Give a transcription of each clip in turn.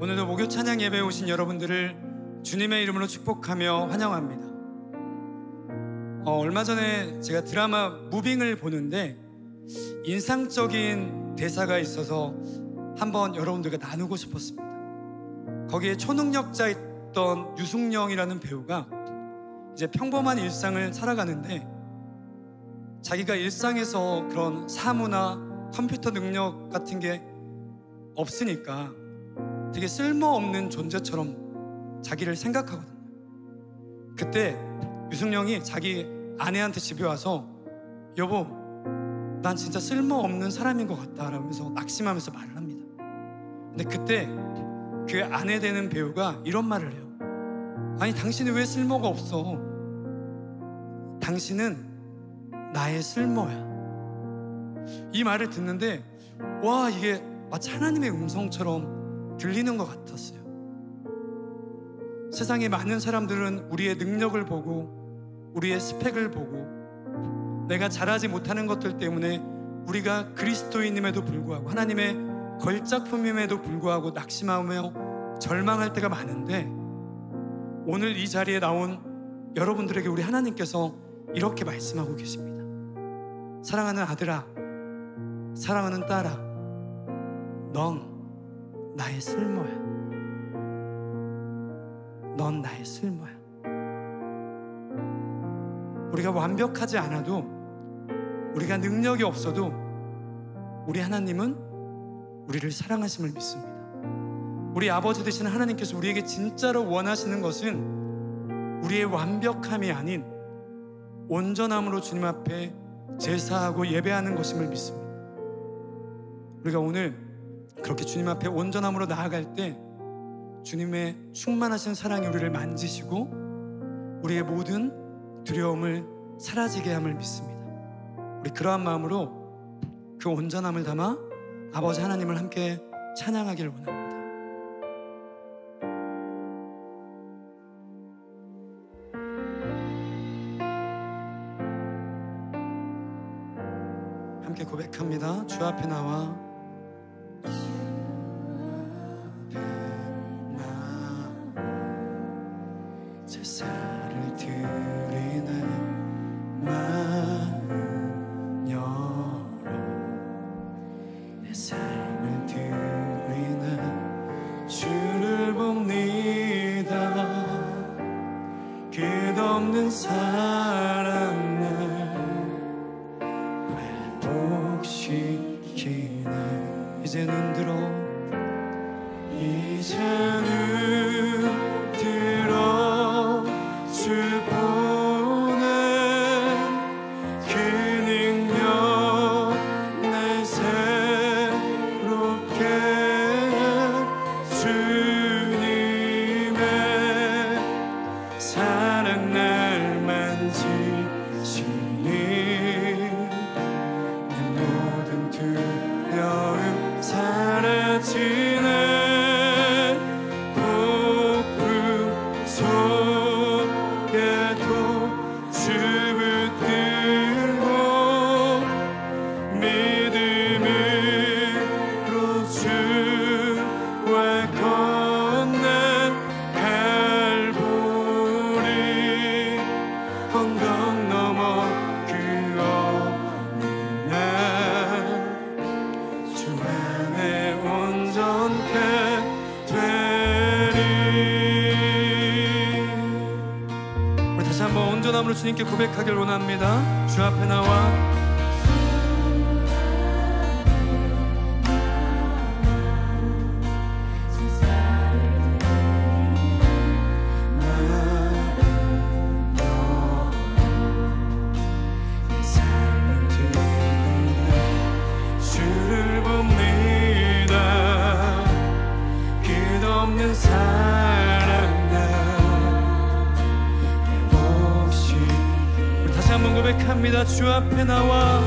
오늘도 목요 찬양 예배에 오신 여러분들을 주님의 이름으로 축복하며 환영합니다. 얼마 전에 제가 드라마 무빙을 보는데 인상적인 대사가 있어서 한번 여러분들과 나누고 싶었습니다. 거기에 초능력자였던 유승영이라는 배우가 이제 평범한 일상을 살아가는데 자기가 일상에서 그런 사무나 컴퓨터 능력 같은 게 없으니까 되게 쓸모없는 존재처럼 자기를 생각하거든요. 그때 유승영이 자기 아내한테 집에 와서 여보, 난 진짜 쓸모없는 사람인 것 같다 라면서 낙심하면서 말을 합니다. 근데 그때 그 아내 되는 배우가 이런 말을 해요. 아니, 당신이 왜 쓸모가 없어? 당신은 나의 쓸모야. 이 말을 듣는데 와, 이게 마치 하나님의 음성처럼 들리는 것 같았어요. 세상의 많은 사람들은 우리의 능력을 보고 우리의 스펙을 보고 내가 잘하지 못하는 것들 때문에 우리가 그리스도인임에도 불구하고 하나님의 걸작품임에도 불구하고 낙심하며 절망할 때가 많은데 오늘 이 자리에 나온 여러분들에게 우리 하나님께서 이렇게 말씀하고 계십니다. 사랑하는 아들아, 사랑하는 딸아, 넌 나의 쓸모야. 넌 나의 쓸모야. 우리가 완벽하지 않아도, 우리가 능력이 없어도 우리 하나님은 우리를 사랑하심을 믿습니다. 우리 아버지 되시는 하나님께서 우리에게 진짜로 원하시는 것은 우리의 완벽함이 아닌 온전함으로 주님 앞에 제사하고 예배하는 것임을 믿습니다. 우리가 오늘 그렇게 주님 앞에 온전함으로 나아갈 때 주님의 충만하신 사랑이 우리를 만지시고 우리의 모든 두려움을 사라지게 함을 믿습니다. 우리 그러한 마음으로 그 온전함을 담아 아버지 하나님을 함께 찬양하길 원합니다. 함께 고백합니다. 주 앞에 나와 제사를 드리네. 마음 열어 내 삶을 드리네. 주를 봅니다. 끝없는 사랑 날 회복시키네. 이제 눈 들어, 이제 눈 들어 주 보내. 그 능력 날 새롭게 주님의 사랑 날 만지시니 내 모든 두려움 사라지네. 온전함으로 주님께 고백하길 원합니다. 주 앞에 나와 주를 봅니다. 끝없는 사랑 다시 한번 고백합니다. 주 앞에 나와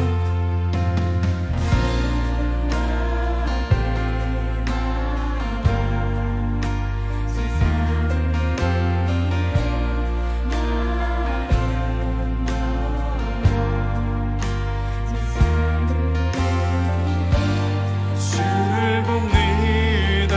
주를 봅니다.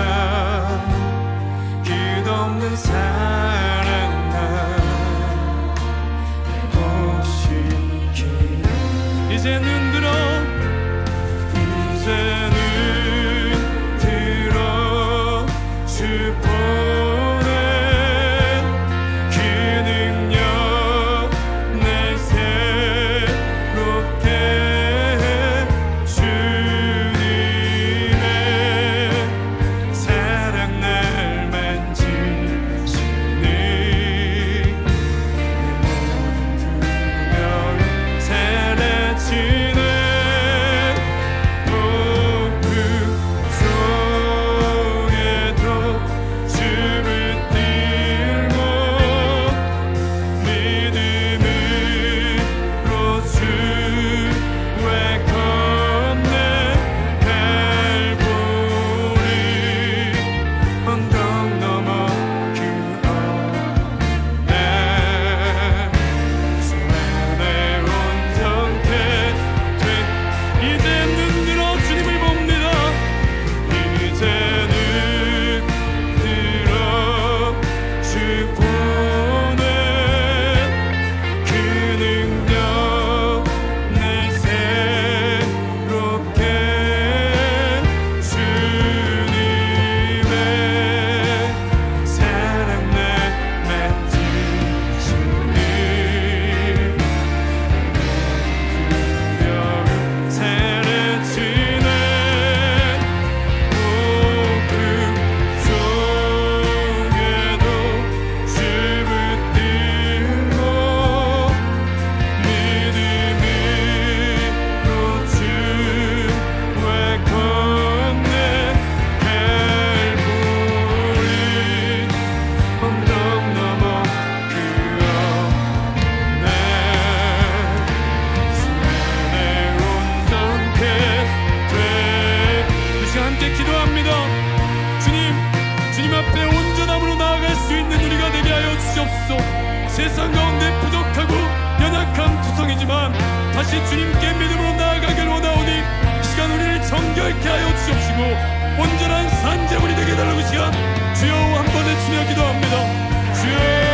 주님께 믿음으로 나아가길 원하오니 이 시간 우리를 정결케 하여 주옵시고 온전한 산제물이 되게 해달라고 시간 주여 한 번 외치며 기도합니다. 주여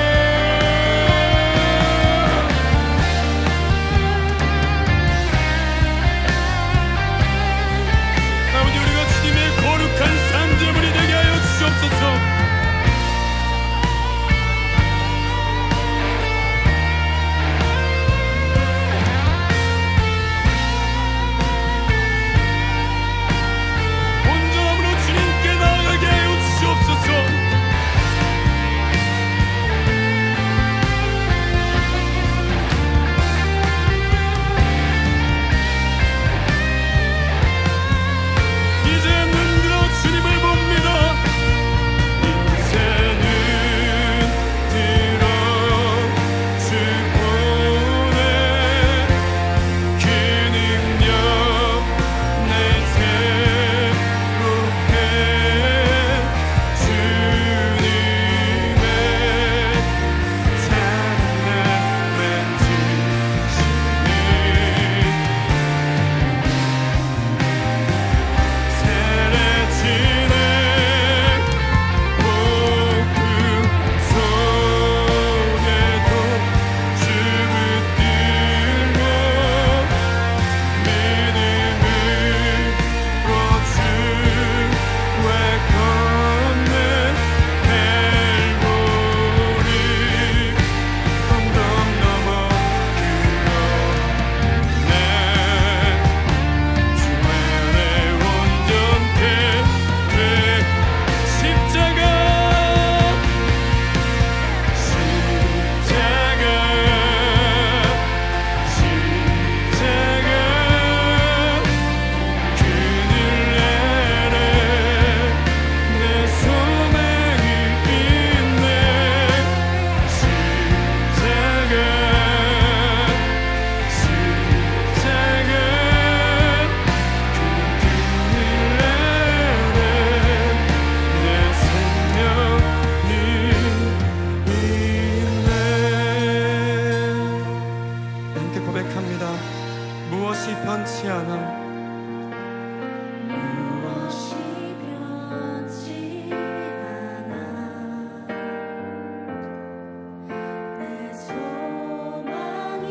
거룩한 산제물이 되게 하여 주시옵소서. 온전함으로 주님께 나아가게 하여 주시옵소서. 무엇이 변치 않아 무엇이 변치 않아 내 소망이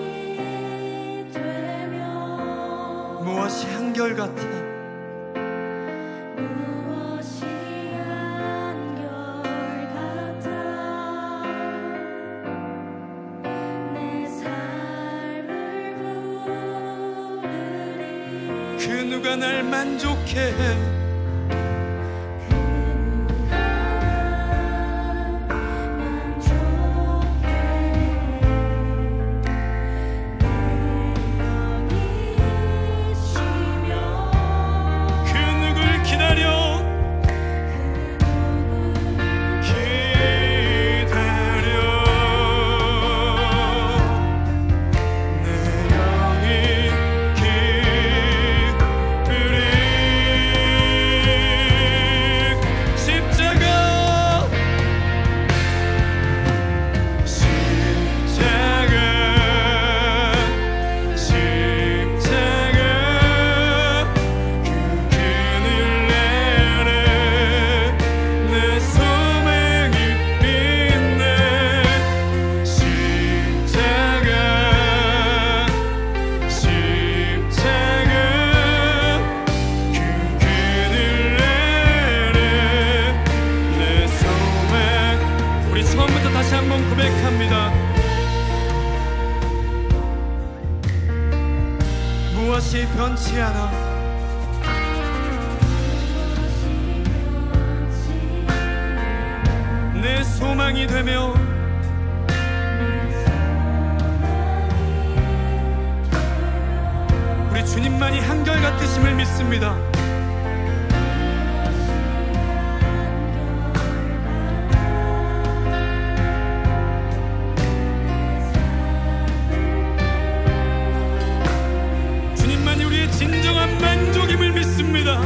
되며 무엇이 한결같아 무엇이 한결같아 내 삶을 부르리 그 누가 날 만족해 해 다시 한번 고백합니다. 무엇이 변치 않아 내 소망이 되며 우리 주님만이 한결같으심을 믿습니다. 진정한 만족임을 믿습니다.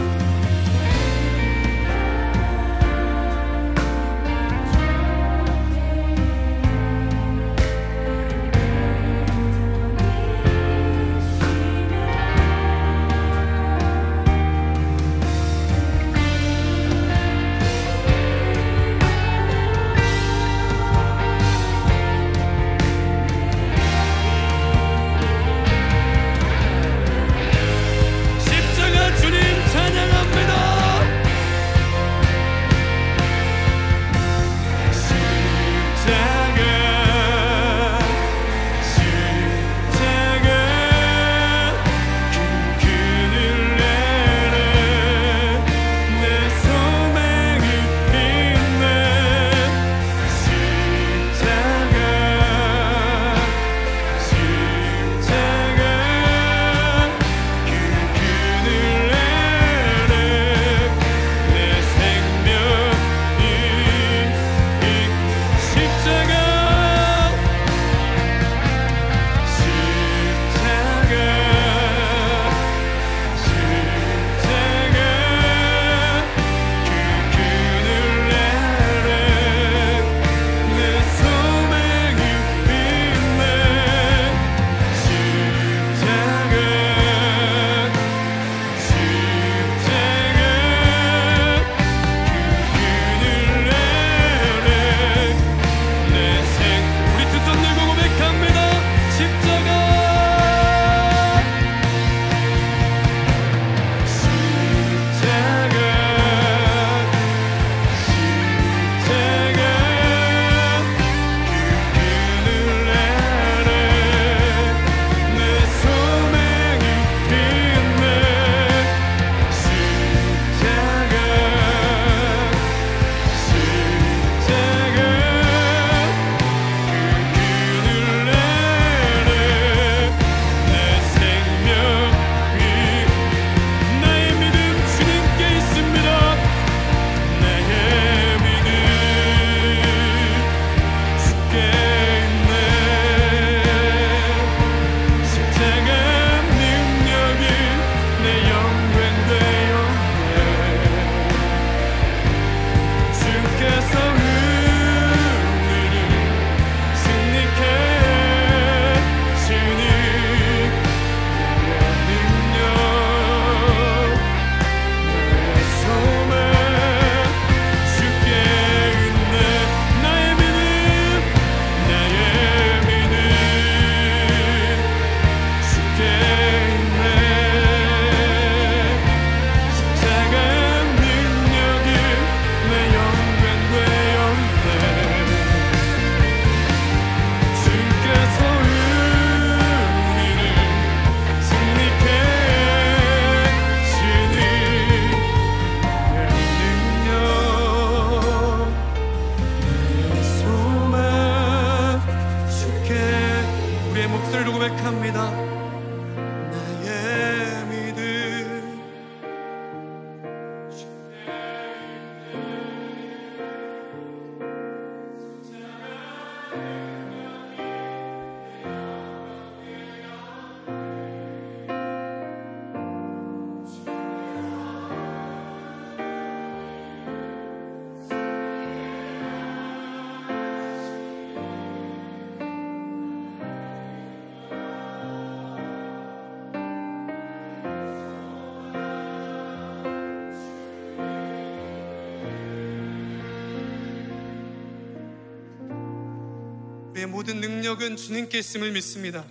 우리의 모든 능력은 주님께 있음을 믿습니다.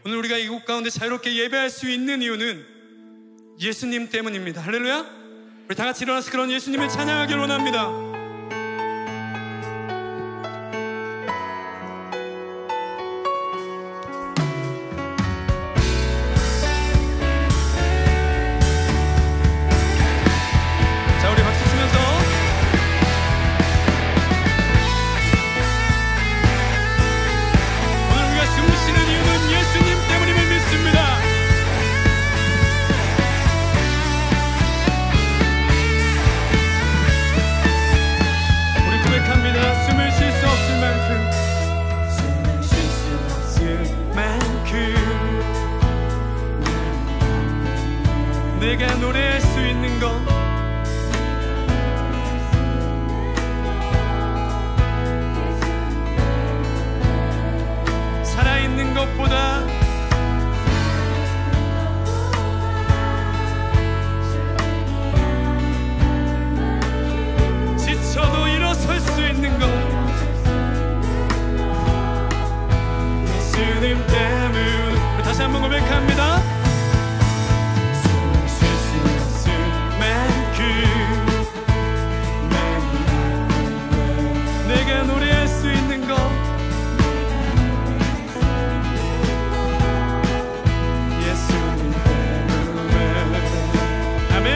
오늘 우리가 이곳 가운데 자유롭게 예배할 수 있는 이유는 예수님 때문입니다. 할렐루야. 우리 다 같이 일어나서 그런 예수님을 찬양하기를 원합니다. 자, 우리 박수 치면서 오늘 우리가 숨쉬는 이유는 예수님 때문임을 믿습니다. 우리 고백합니다. 숨을 쉴 수 없을 만큼, 숨을 쉴 수 없을 만큼 내가 노래할 수 있는 것, 살아있는 것보다 지쳐도 일어설 수 있는 것, 예수님 때문. 다시 한번 고백합니다. 숨을 쉴 수 없을 만큼 내가 노래할 수 있는 것, 예수님 때문에. 아멘.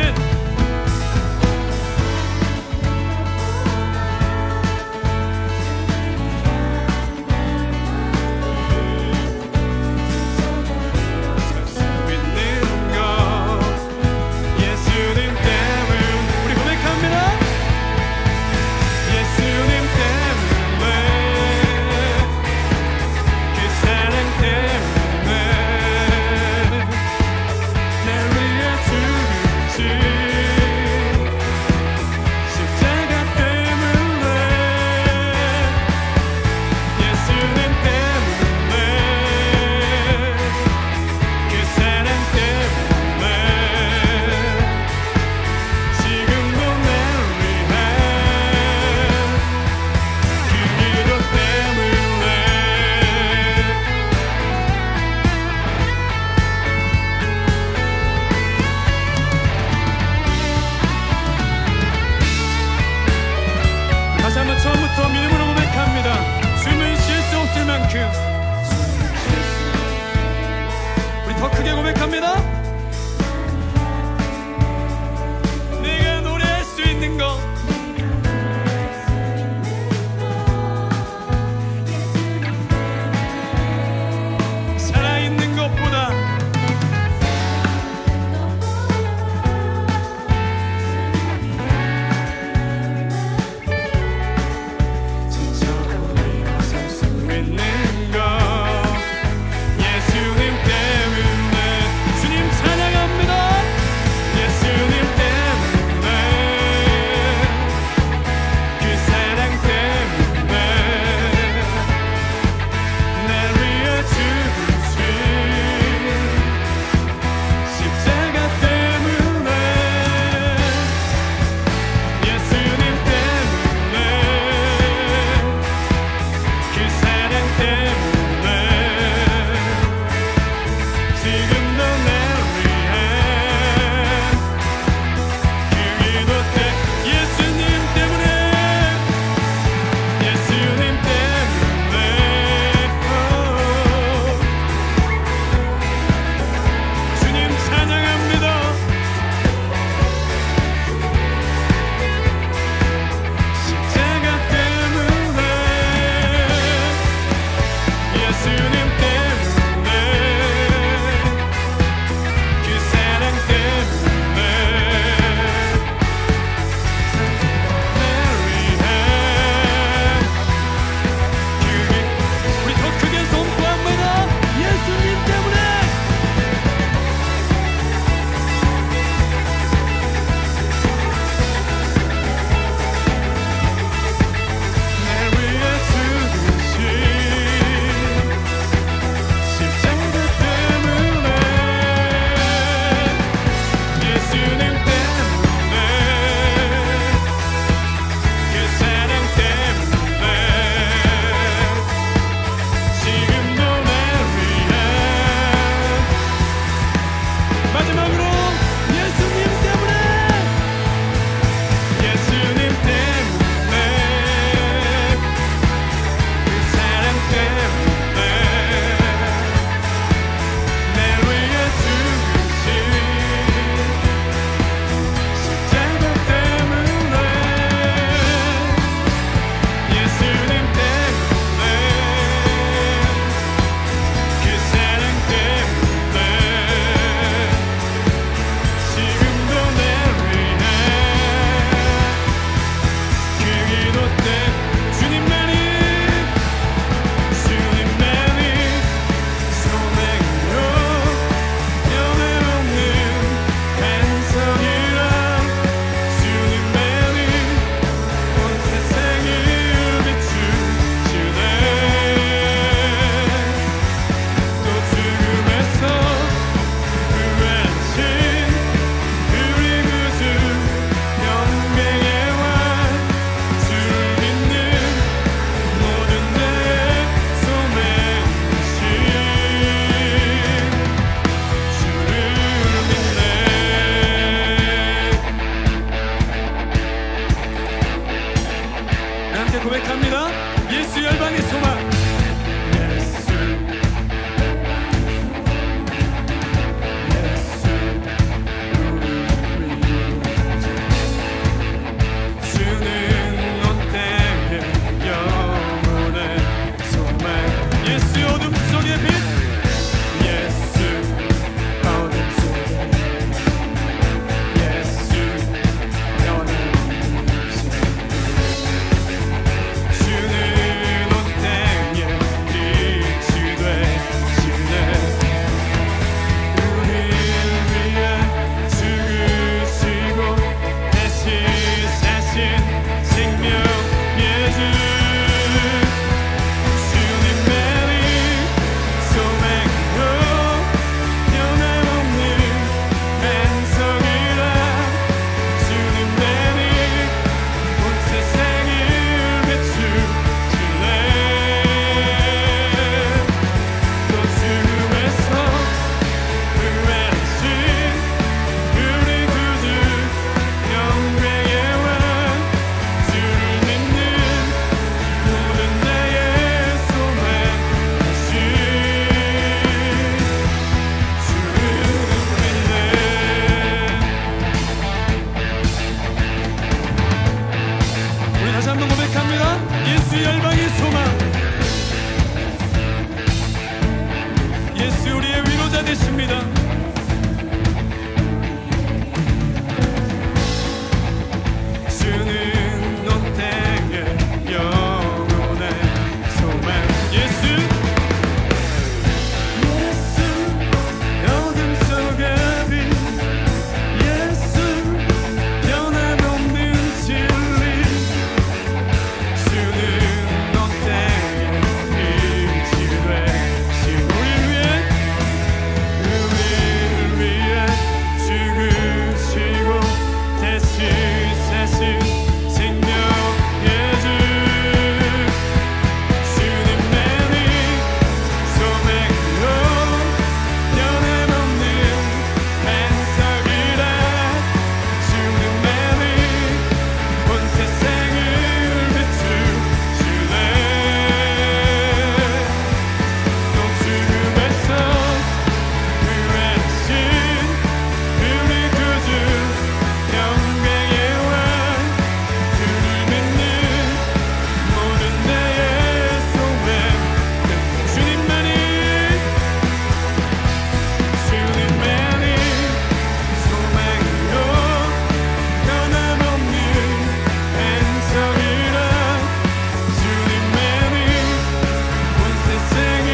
설 수 있는 것, 예수님 때문. 우리 고백합니다. 예수님 때문에, 그 사랑 때문에 날 위해 죽으신 십자가 때문에, 예수님 때문에, 그 사랑 때문에 지금도 날 위해 그 기도 때문에. 다시 한번 처음부터 믿음으로 고백합니다. 숨을 쉴 수 없을 만큼. 우리 더 크게 고백합니다. 내가 노래할 수 있는 것, 살아있는 것보다 지쳐도 일어설 수 있는 것, 예수님 때문에. 주님 함께 고백합니다. 예수 열방의 소망. 예수 주는 온 때의 영원의 소망. 예수 어둠 속의 빛. 예수 어둠 속의 예수 영원의 빛. 주는 온 때의 빛이 되시네. 우리를 위해 죽으시고 다시 사신 생명의 주. 주님만이 소망이요 변함없는 반석이라. 주님만이 온 세상을 비추시네. 또 죽음에서 부활하신 우리 구주 영광의 왕. 주를 믿는 모든 나의 소망이신 주를 믿네. 우리 다시 한번 고백합니다. 예수 열방의 소망. 예수 우리의 위로자 되십니다. 주는 온 때의 영원의 소망. 예수 예수 어둠 속의 빛. 예수 변함없는 진리. 주는 온 때의 빛이 되신 우리를 위해 죽으시고 다시 사신 생명의 주. 주님만이 소망이요 변함없는 반석이라. 주님만이 온 세상을 비추시네. 또 죽음에서 부활하신 우리 구주 영광의 왕. 주를 믿는 모든 나의 소망. 주님만이 소망이요 변함없는 반석이라. 주님만이 온 세상을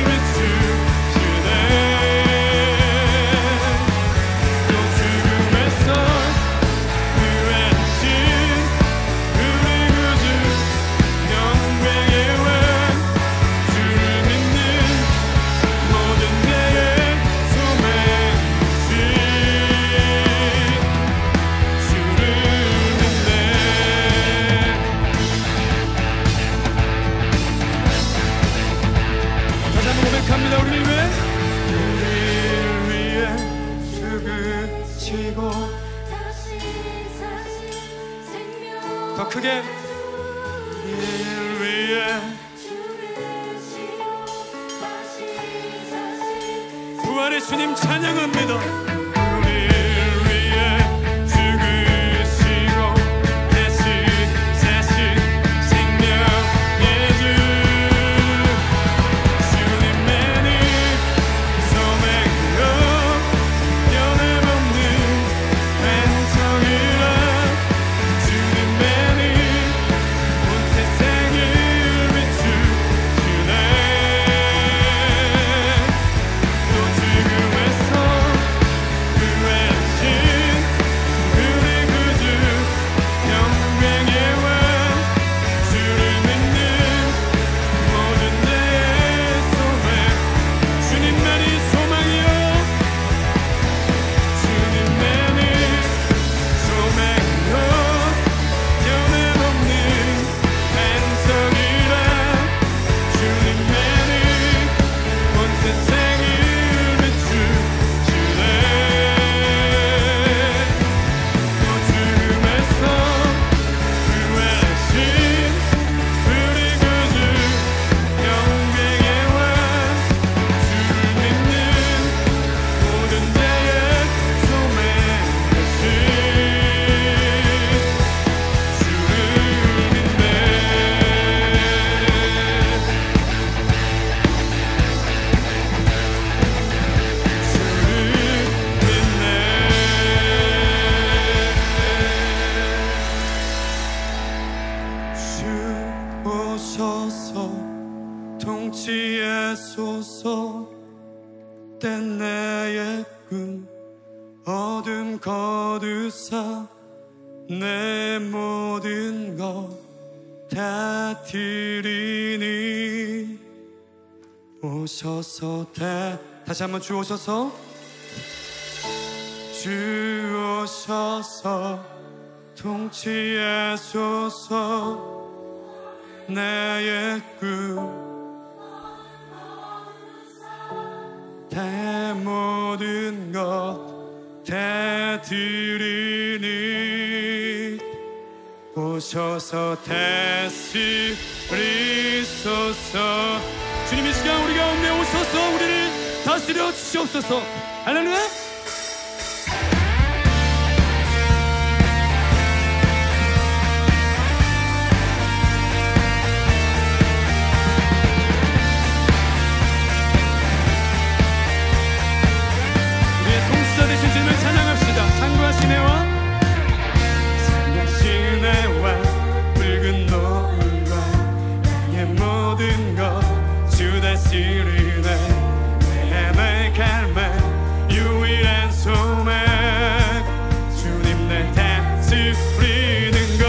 비추시네. 또 죽음에서 부활하신 우리 구주 영광의 왕. 주를 믿는 모든 나의 소망이신 주를 믿네. 다시 한번 고백합니다. 우리를 위해 죽으시고 다시 사신 생명. 더 크게. 우리를 위해 죽으시고 다시 사신 부활의 주님 찬양합니다. 우리를 위해 죽으시고 다시 사신 생명의 주. 주님만이 소망이요 변함없는 반석이라. 주님만이 온 세상을 비추시네. 또 죽음에서 오셔서 통치하소서. 땐 나의 꿈 어둠 거두사 내 모든 것 다 드리니. 오셔서 다시 한번 주 오셔서, 주 오셔서 통치하소서. 나의 꿈 내 모든 것 다 드리니. 오셔서 다스리소서. 주님 이 시간 우리 가운데 오셔서 우리를 다스려 주시옵소서. 할렐루야. 우리의 통치자 되신 주님을 찬양합시다. 산과 시내와 붉은 노을과 나의 모든 것 주 다스리네. 내 갈망 유일한 소망 주님 날 다스리는 것.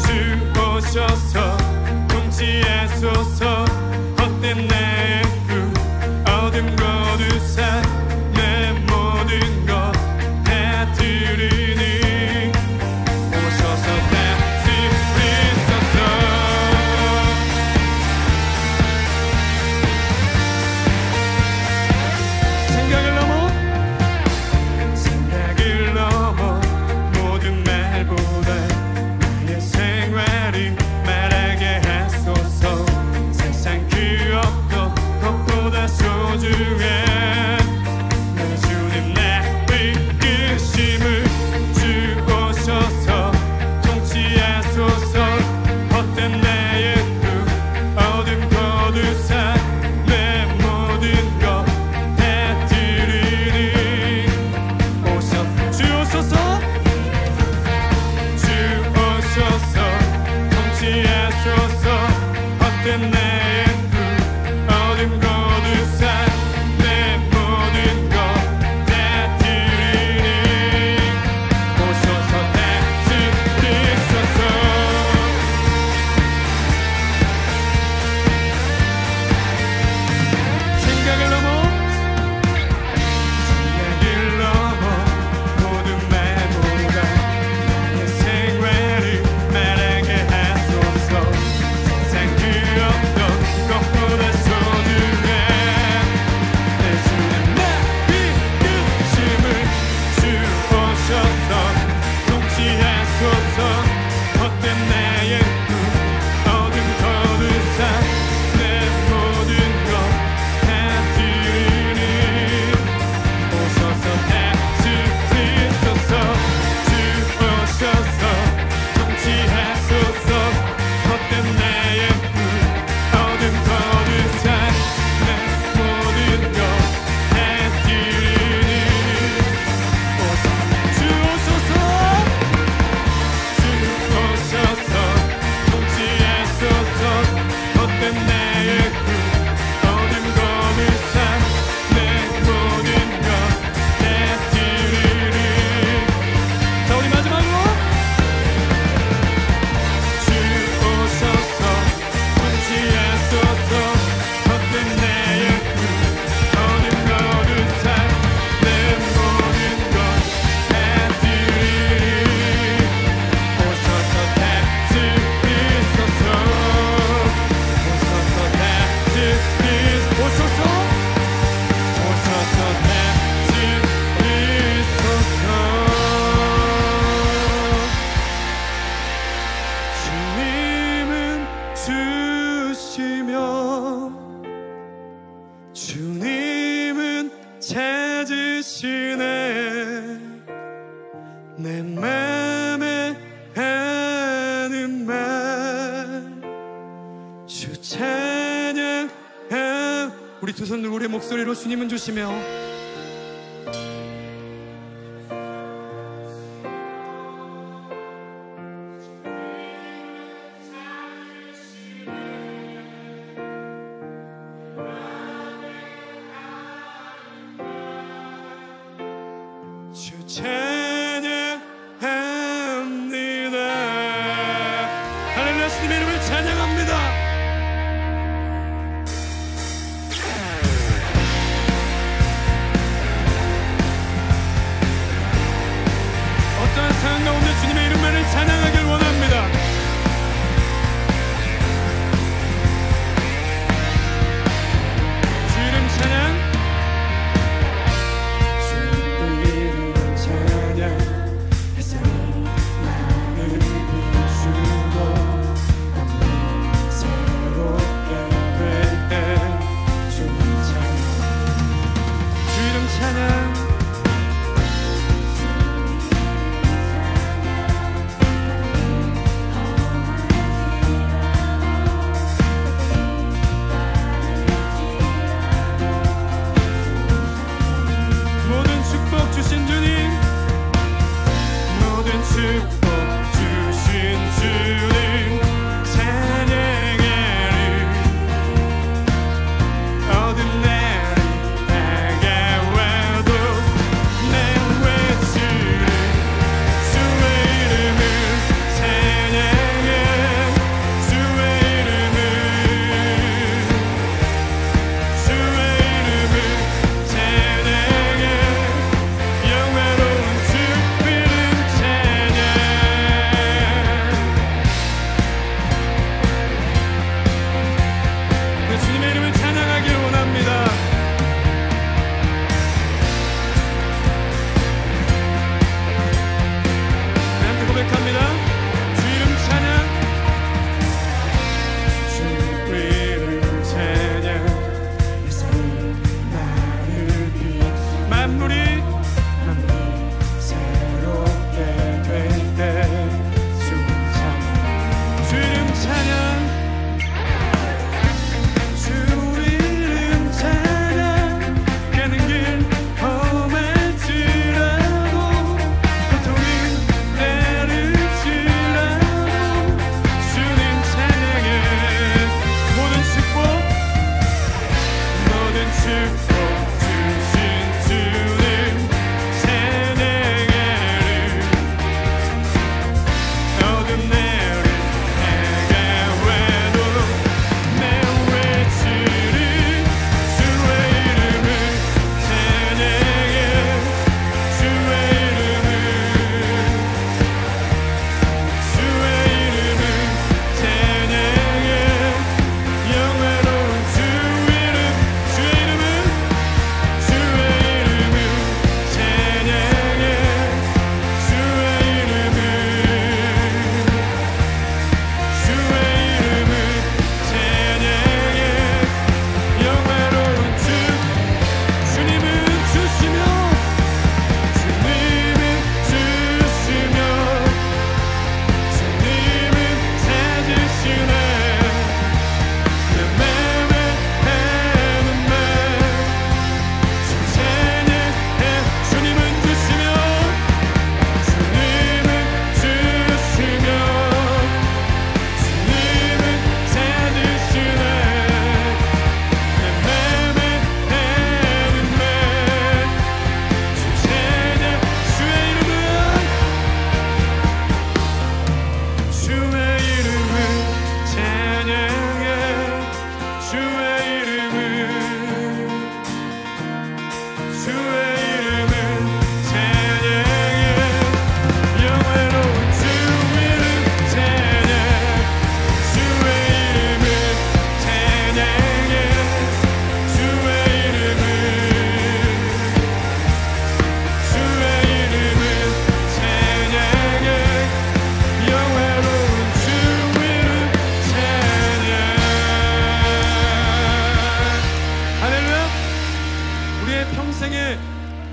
주 오셔서 통치하소서. 헛된 나의 꿈 어둠 거두사 내 모든 것 다 드리니. 오셔서 다스리소서. 생각을 넘어 모든 말보다 나의 생활이 말하게 하소서. 세상 그 어떤 것보다 소중한 내 주님 나의 이끄심을. 주 오셔서 통치하소서. 헛된 나의 꿈 어둠 거두사 내 모든 것 다 드리니. 주 오셔서 통치하소서. 헛된 나의 꿈 어둠 거두사 내 모든 것 다 드리니. 오셔서 다스리소서. 생각을 넘어 모든 말보다 나의 생활을 말하게 하소서. 세상 그 어떤 것보다 소중한 내 주님 나의 이끄심을. 주 오셔서 통치하소서. 헛된 나의 꿈 어둠 거두사 내 모든 것 다 드리니. 오셔서 다스리소서. 주 오셔서 통치하소서. 헛된 나의 꿈 어둠 거두사 내 모든 것 다 드리니. 주 오셔서 통치하소서. 헛된 나의 꿈 어둠 거두사 내 모든 것 다 드리니. 자, 우리 마지막으로 주 오셔서 통치하소서. 헛된 나의 꿈 어둠 거두사 내 모든 것 다 드리니. 오셔서 다스리소서. 주님은 주시며 주님은 찾으시네. 내 맘에 하는 말 주 찬양. 우리 두 손 들고 우리의 목소리로 주님은 주시며 찬양합니다. 할렐루야. 주님의 이름을 찬양합니다. 어떠한 상황 가운데 주님의 이름만을 찬양하길 원합니다. 주 이름 찬양.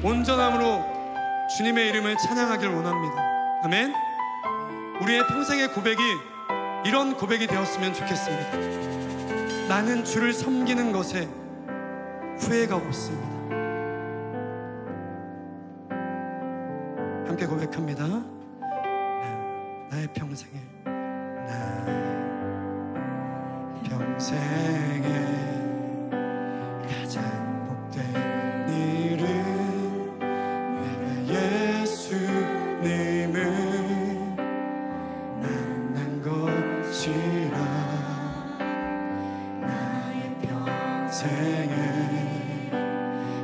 온전함으로 주님의 이름을 찬양하길 원합니다. 아멘. 우리의 평생의 고백이 이런 고백이 되었으면 좋겠습니다. 나는 주를 섬기는 것에 후회가 없습니다. 함께 고백합니다. 나의 평생에, 나 평생에 가장 복된 일은 내가 예수 평생에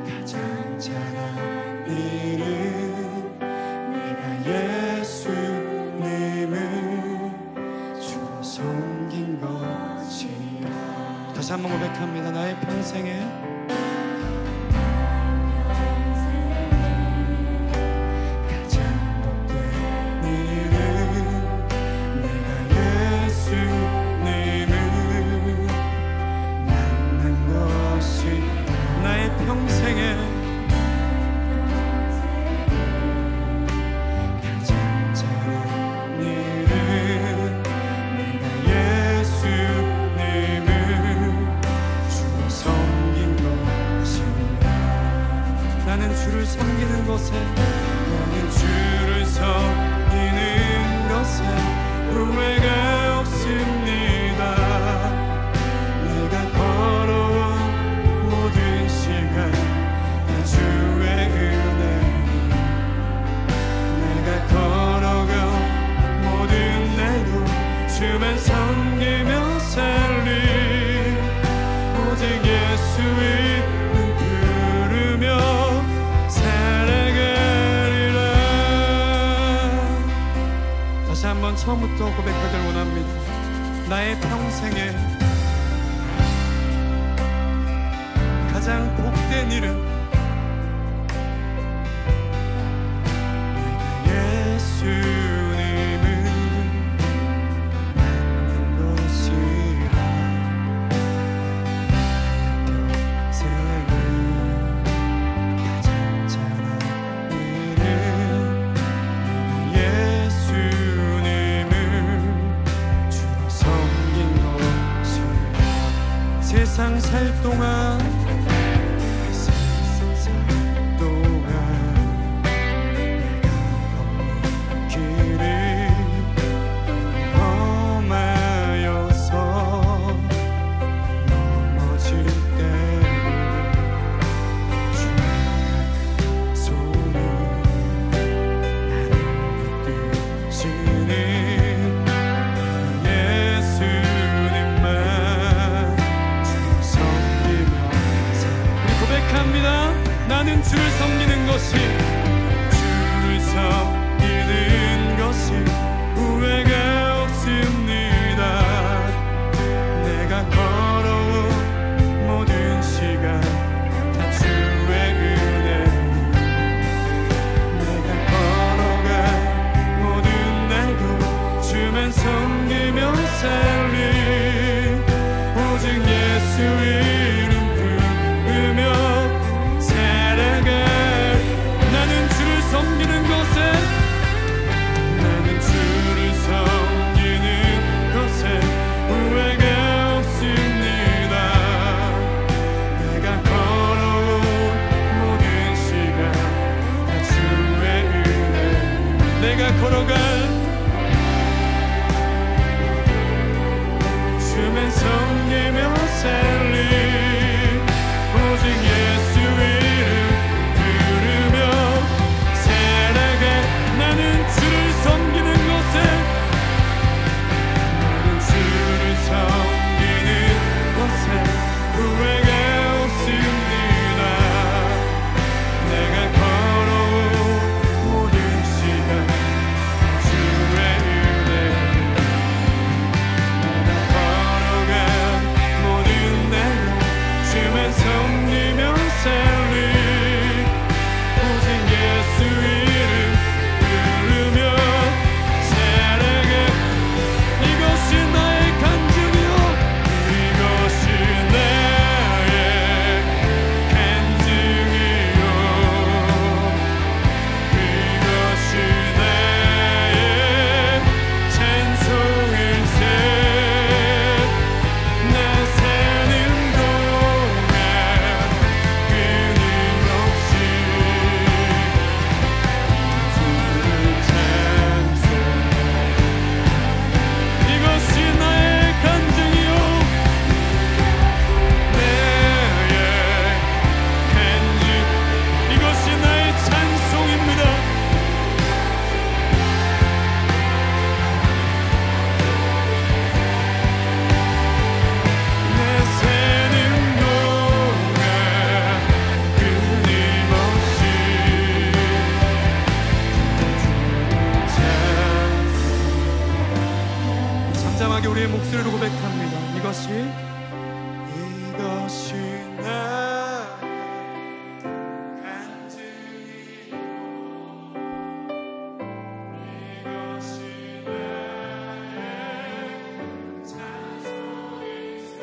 가장 잘한 일은 내가 예수님을 주로 섬긴 것이라. 다시 한번 고백합니다. 나의 평생에 섬기는 것에 너는 주를 섬기는 것에 후회가 없습니다. 내가 걸어온 모든 시간 다 주의 은혜, 내가 걸어간 모든 내도 주만 섬기며 살리. 오직 예수의 한번 처음부터 고백하길 원합니다. 나의 평생에 가장 복된 일은 내가 예수님을 만난 것이라. 평생에 가장 잘한 일은 내가 세상 살 동안 내가 걷는 길을 험하여서 넘어질 때도 주의 손이 나를 붙드시는 나는 주를 섬기는 것이, 주를 섬기는 것이 후회가 없습니다. 내가 걸어온 모든 시간 다 주의 은혜, 내가 걸어간 모든 날도 주만 섬기며 살리. 오직 예수의 이름 부르며 고백합니다. 이것이 나의 간증이요 이것이 나의 찬송일세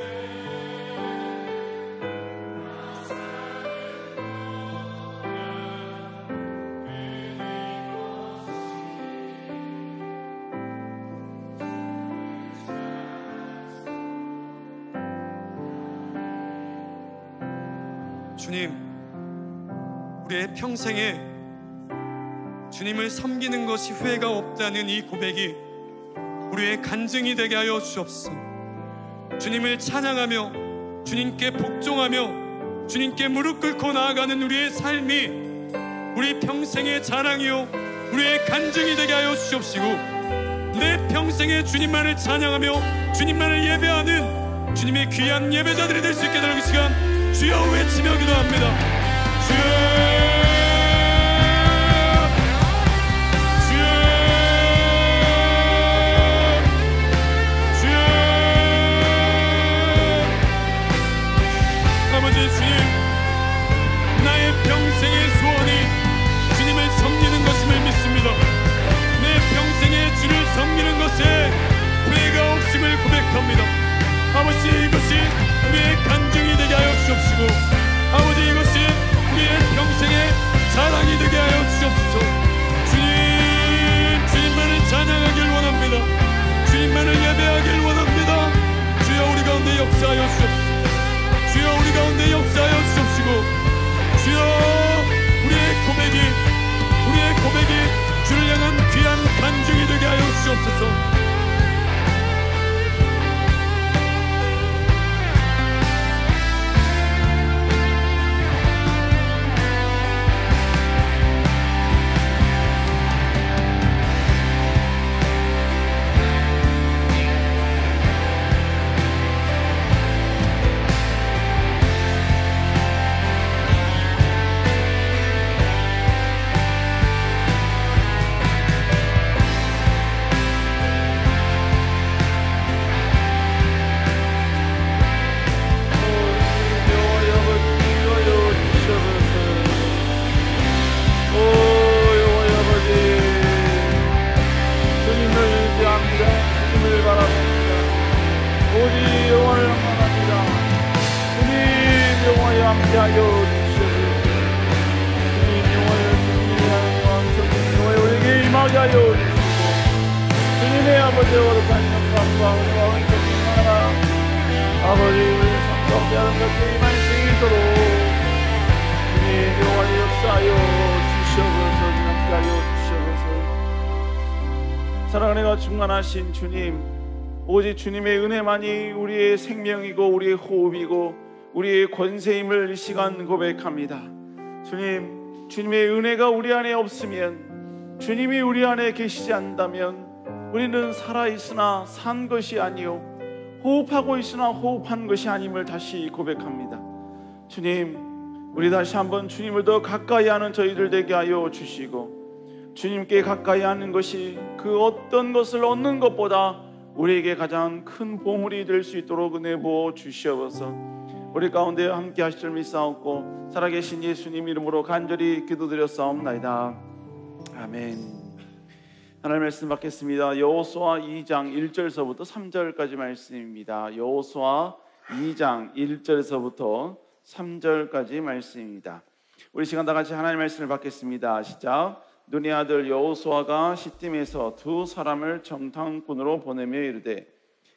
주님, 우리의 평생에 주님을 섬기는 것이 후회가 없다는 이 고백이 우리의 간증이 되게 하여 주옵소서. 주님을 찬양하며 주님께 복종하며 주님께 무릎 꿇고 나아가는 우리의 삶이 우리 평생의 자랑이요 우리의 간증이 되게 하여 주옵시고, 내 평생에 주님만을 찬양하며 주님만을 예배하는 주님의 귀한 예배자들이 될 수 있게 되는 그 시간 주여 외치며 기도합니다. 주여, 주여, 주여. 아버지 주님, 나의 평생의 소원이 주님을 섬기는 것임을 믿습니다. 내 평생에 주를 섬기는 것에 후회가 없음을 고백합니다. 아버지, 이것이 우리의 간증이 되게 하여 주옵시고, 아버지, 이것이 우리의 평생의 자랑이 되게 하여 주옵소서. 주님, 주님만을 찬양하길 원합니다. 주님만을 예배하길 원합니다. 주여, 우리 가운데 역사하여 주옵소서. 주여, 우리 가운데 역사하여 주옵시고, 주여, 우리의 고백이 주를 향한 귀한 간증이 되게 하여 주옵소서. 주님의 아버지 거룩한 영광과 은혜와 은총이 아버지 우리 삶 가운데 아름답게 임할 수 있도록 주님 영원히 역사하여 주시옵소서. 함께하여 주시옵소서. 사랑하는 충만하신 주님, 오직 주님의 은혜만이 우리의 생명이고 우리의 호흡이고 우리의 권세임을 이 시간 고백합니다. 주님, 주님의 은혜가 우리 안에 없으면, 주님이 우리 안에 계시지 않다면 우리는 살아있으나 산 것이 아니요 호흡하고 있으나 호흡한 것이 아님을 다시 고백합니다. 주님, 우리 다시 한번 주님을 더 가까이 하는 저희들 되게 하여 주시고, 주님께 가까이 하는 것이 그 어떤 것을 얻는 것보다 우리에게 가장 큰 보물이 될 수 있도록 은혜 부어 주시옵소서. 우리 가운데 함께 하실 줄 믿사옵고 살아계신 예수님 이름으로 간절히 기도드렸사옵나이다. 아멘. 하나님 말씀 받겠습니다. 여호수아 2장 1절서부터 3절까지 말씀입니다. 여호수아 2장 1절에서부터 3절까지 말씀입니다. 우리 시간 다 같이 하나님 말씀을 받겠습니다. 시작. 눈의 아들 여호수아가 시딤에서 두 사람을 정탐꾼으로 보내며 이르되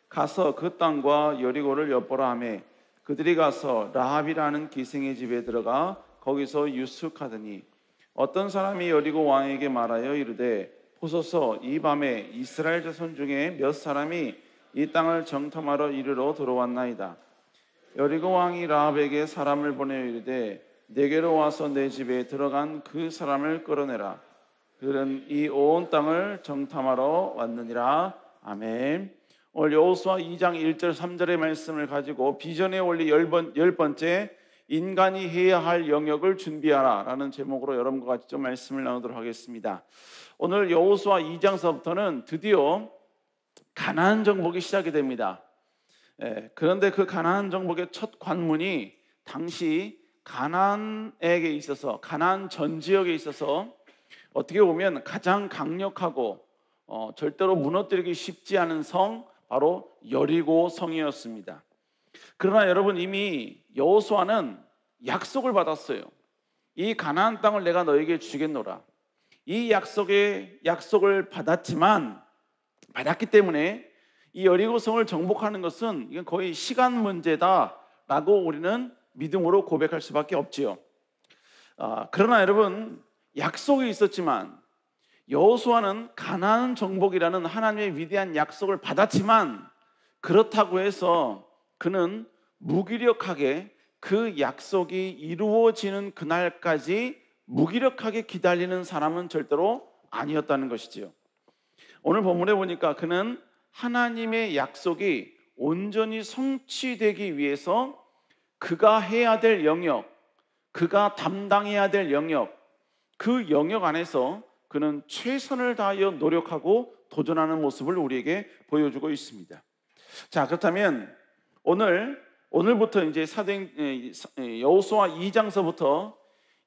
가서 그 땅과 여리고를 엿보라 하매 그들이 가서 라합이라는 기생의 집에 들어가 거기서 유숙하더니 어떤 사람이 여리고 왕에게 말하여 이르되 보소서, 이 밤에 이스라엘 자손 중에 몇 사람이 이 땅을 정탐하러 이르러 들어왔나이다. 여리고 왕이 라합에게 사람을 보내어 이르되 내게로 와서 내 집에 들어간 그 사람을 끌어내라. 그들은 이 온 땅을 정탐하러 왔느니라. 아멘. 오늘 여호수아 2장 1절 3절의 말씀을 가지고 비전의 원리 10번째 인간이 해야 할 영역을 준비하라 라는 제목으로 여러분과 같이 좀 말씀을 나누도록 하겠습니다. 오늘 여호수아 2장서부터는 드디어 가나안 정복이 시작이 됩니다. 그런데 그 가나안 정복의 첫 관문이 당시 가나안에게 있어서, 가나안 전 지역에 있어서 어떻게 보면 가장 강력하고 절대로 무너뜨리기 쉽지 않은 성, 바로 여리고 성이었습니다. 그러나 여러분, 이미 여호수아는 약속을 받았어요. 이 가나안 땅을 내가 너에게 주겠노라. 이 약속을 받았기 때문에 이 여리고 성을 정복하는 것은 이건 거의 시간 문제다라고 우리는 믿음으로 고백할 수밖에 없지요. 그러나 여러분, 약속이 있었지만 여호수아는 가나안 정복이라는 하나님의 위대한 약속을 받았지만, 그렇다고 해서 그는 무기력하게 그 약속이 이루어지는 그날까지 무기력하게 기다리는 사람은 절대로 아니었다는 것이지요. 오늘 본문에 보니까 그는 하나님의 약속이 온전히 성취되기 위해서 그가 해야 될 영역, 그가 담당해야 될 영역, 그 영역 안에서 그는 최선을 다하여 노력하고 도전하는 모습을 우리에게 보여주고 있습니다. 자, 그렇다면 오늘부터 이제 여호수아 2장서부터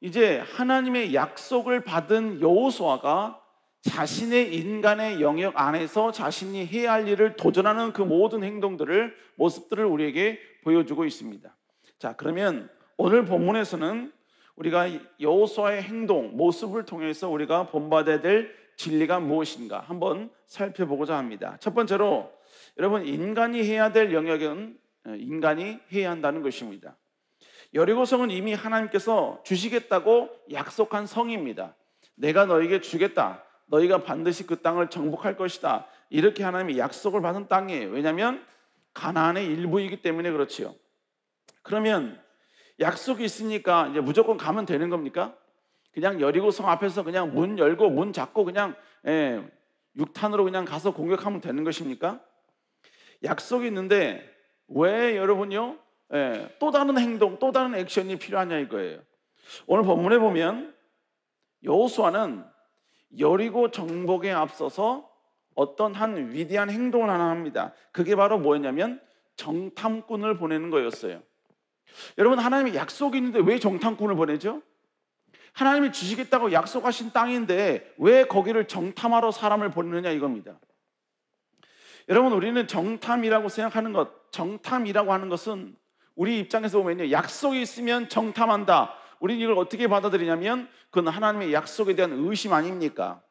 이제 하나님의 약속을 받은 여호수아가 자신의 인간의 영역 안에서 자신이 해야 할 일을 도전하는 그 모든 모습들을 우리에게 보여주고 있습니다. 자, 그러면 오늘 본문에서는 우리가 여호수아의 행동, 모습을 통해서 우리가 본받아야 될 진리가 무엇인가 한번 살펴보고자 합니다. 첫 번째로, 여러분, 인간이 해야 될 영역은 인간이 해야 한다는 것입니다. 여리고성은 이미 하나님께서 주시겠다고 약속한 성입니다. 내가 너에게 주겠다, 너희가 반드시 그 땅을 정복할 것이다, 이렇게 하나님이 약속을 받은 땅이에요. 왜냐하면 가나안의 일부이기 때문에 그렇지요. 그러면 약속이 있으니까 이제 무조건 가면 되는 겁니까? 그냥 여리고성 앞에서 그냥 문 열고 문 잡고 그냥 육탄으로 그냥 가서 공격하면 되는 것입니까? 약속이 있는데 왜 여러분요, 또 다른 행동, 또 다른 액션이 필요하냐 이거예요. 오늘 본문에 보면 여호수아는 여리고 정복에 앞서서 어떤 한 위대한 행동을 하나 합니다. 그게 바로 뭐였냐면 정탐꾼을 보내는 거였어요. 여러분, 하나님이 약속이 있는데 왜 정탐꾼을 보내죠? 하나님이 주시겠다고 약속하신 땅인데 왜 거기를 정탐하러 사람을 보내느냐 이겁니다. 여러분, 우리는 정탐이라고 하는 것은 우리 입장에서 보면요, 약속이 있으면 정탐한다. 우리는 이걸 어떻게 받아들이냐면 그건 하나님의 약속에 대한 의심 아닙니까?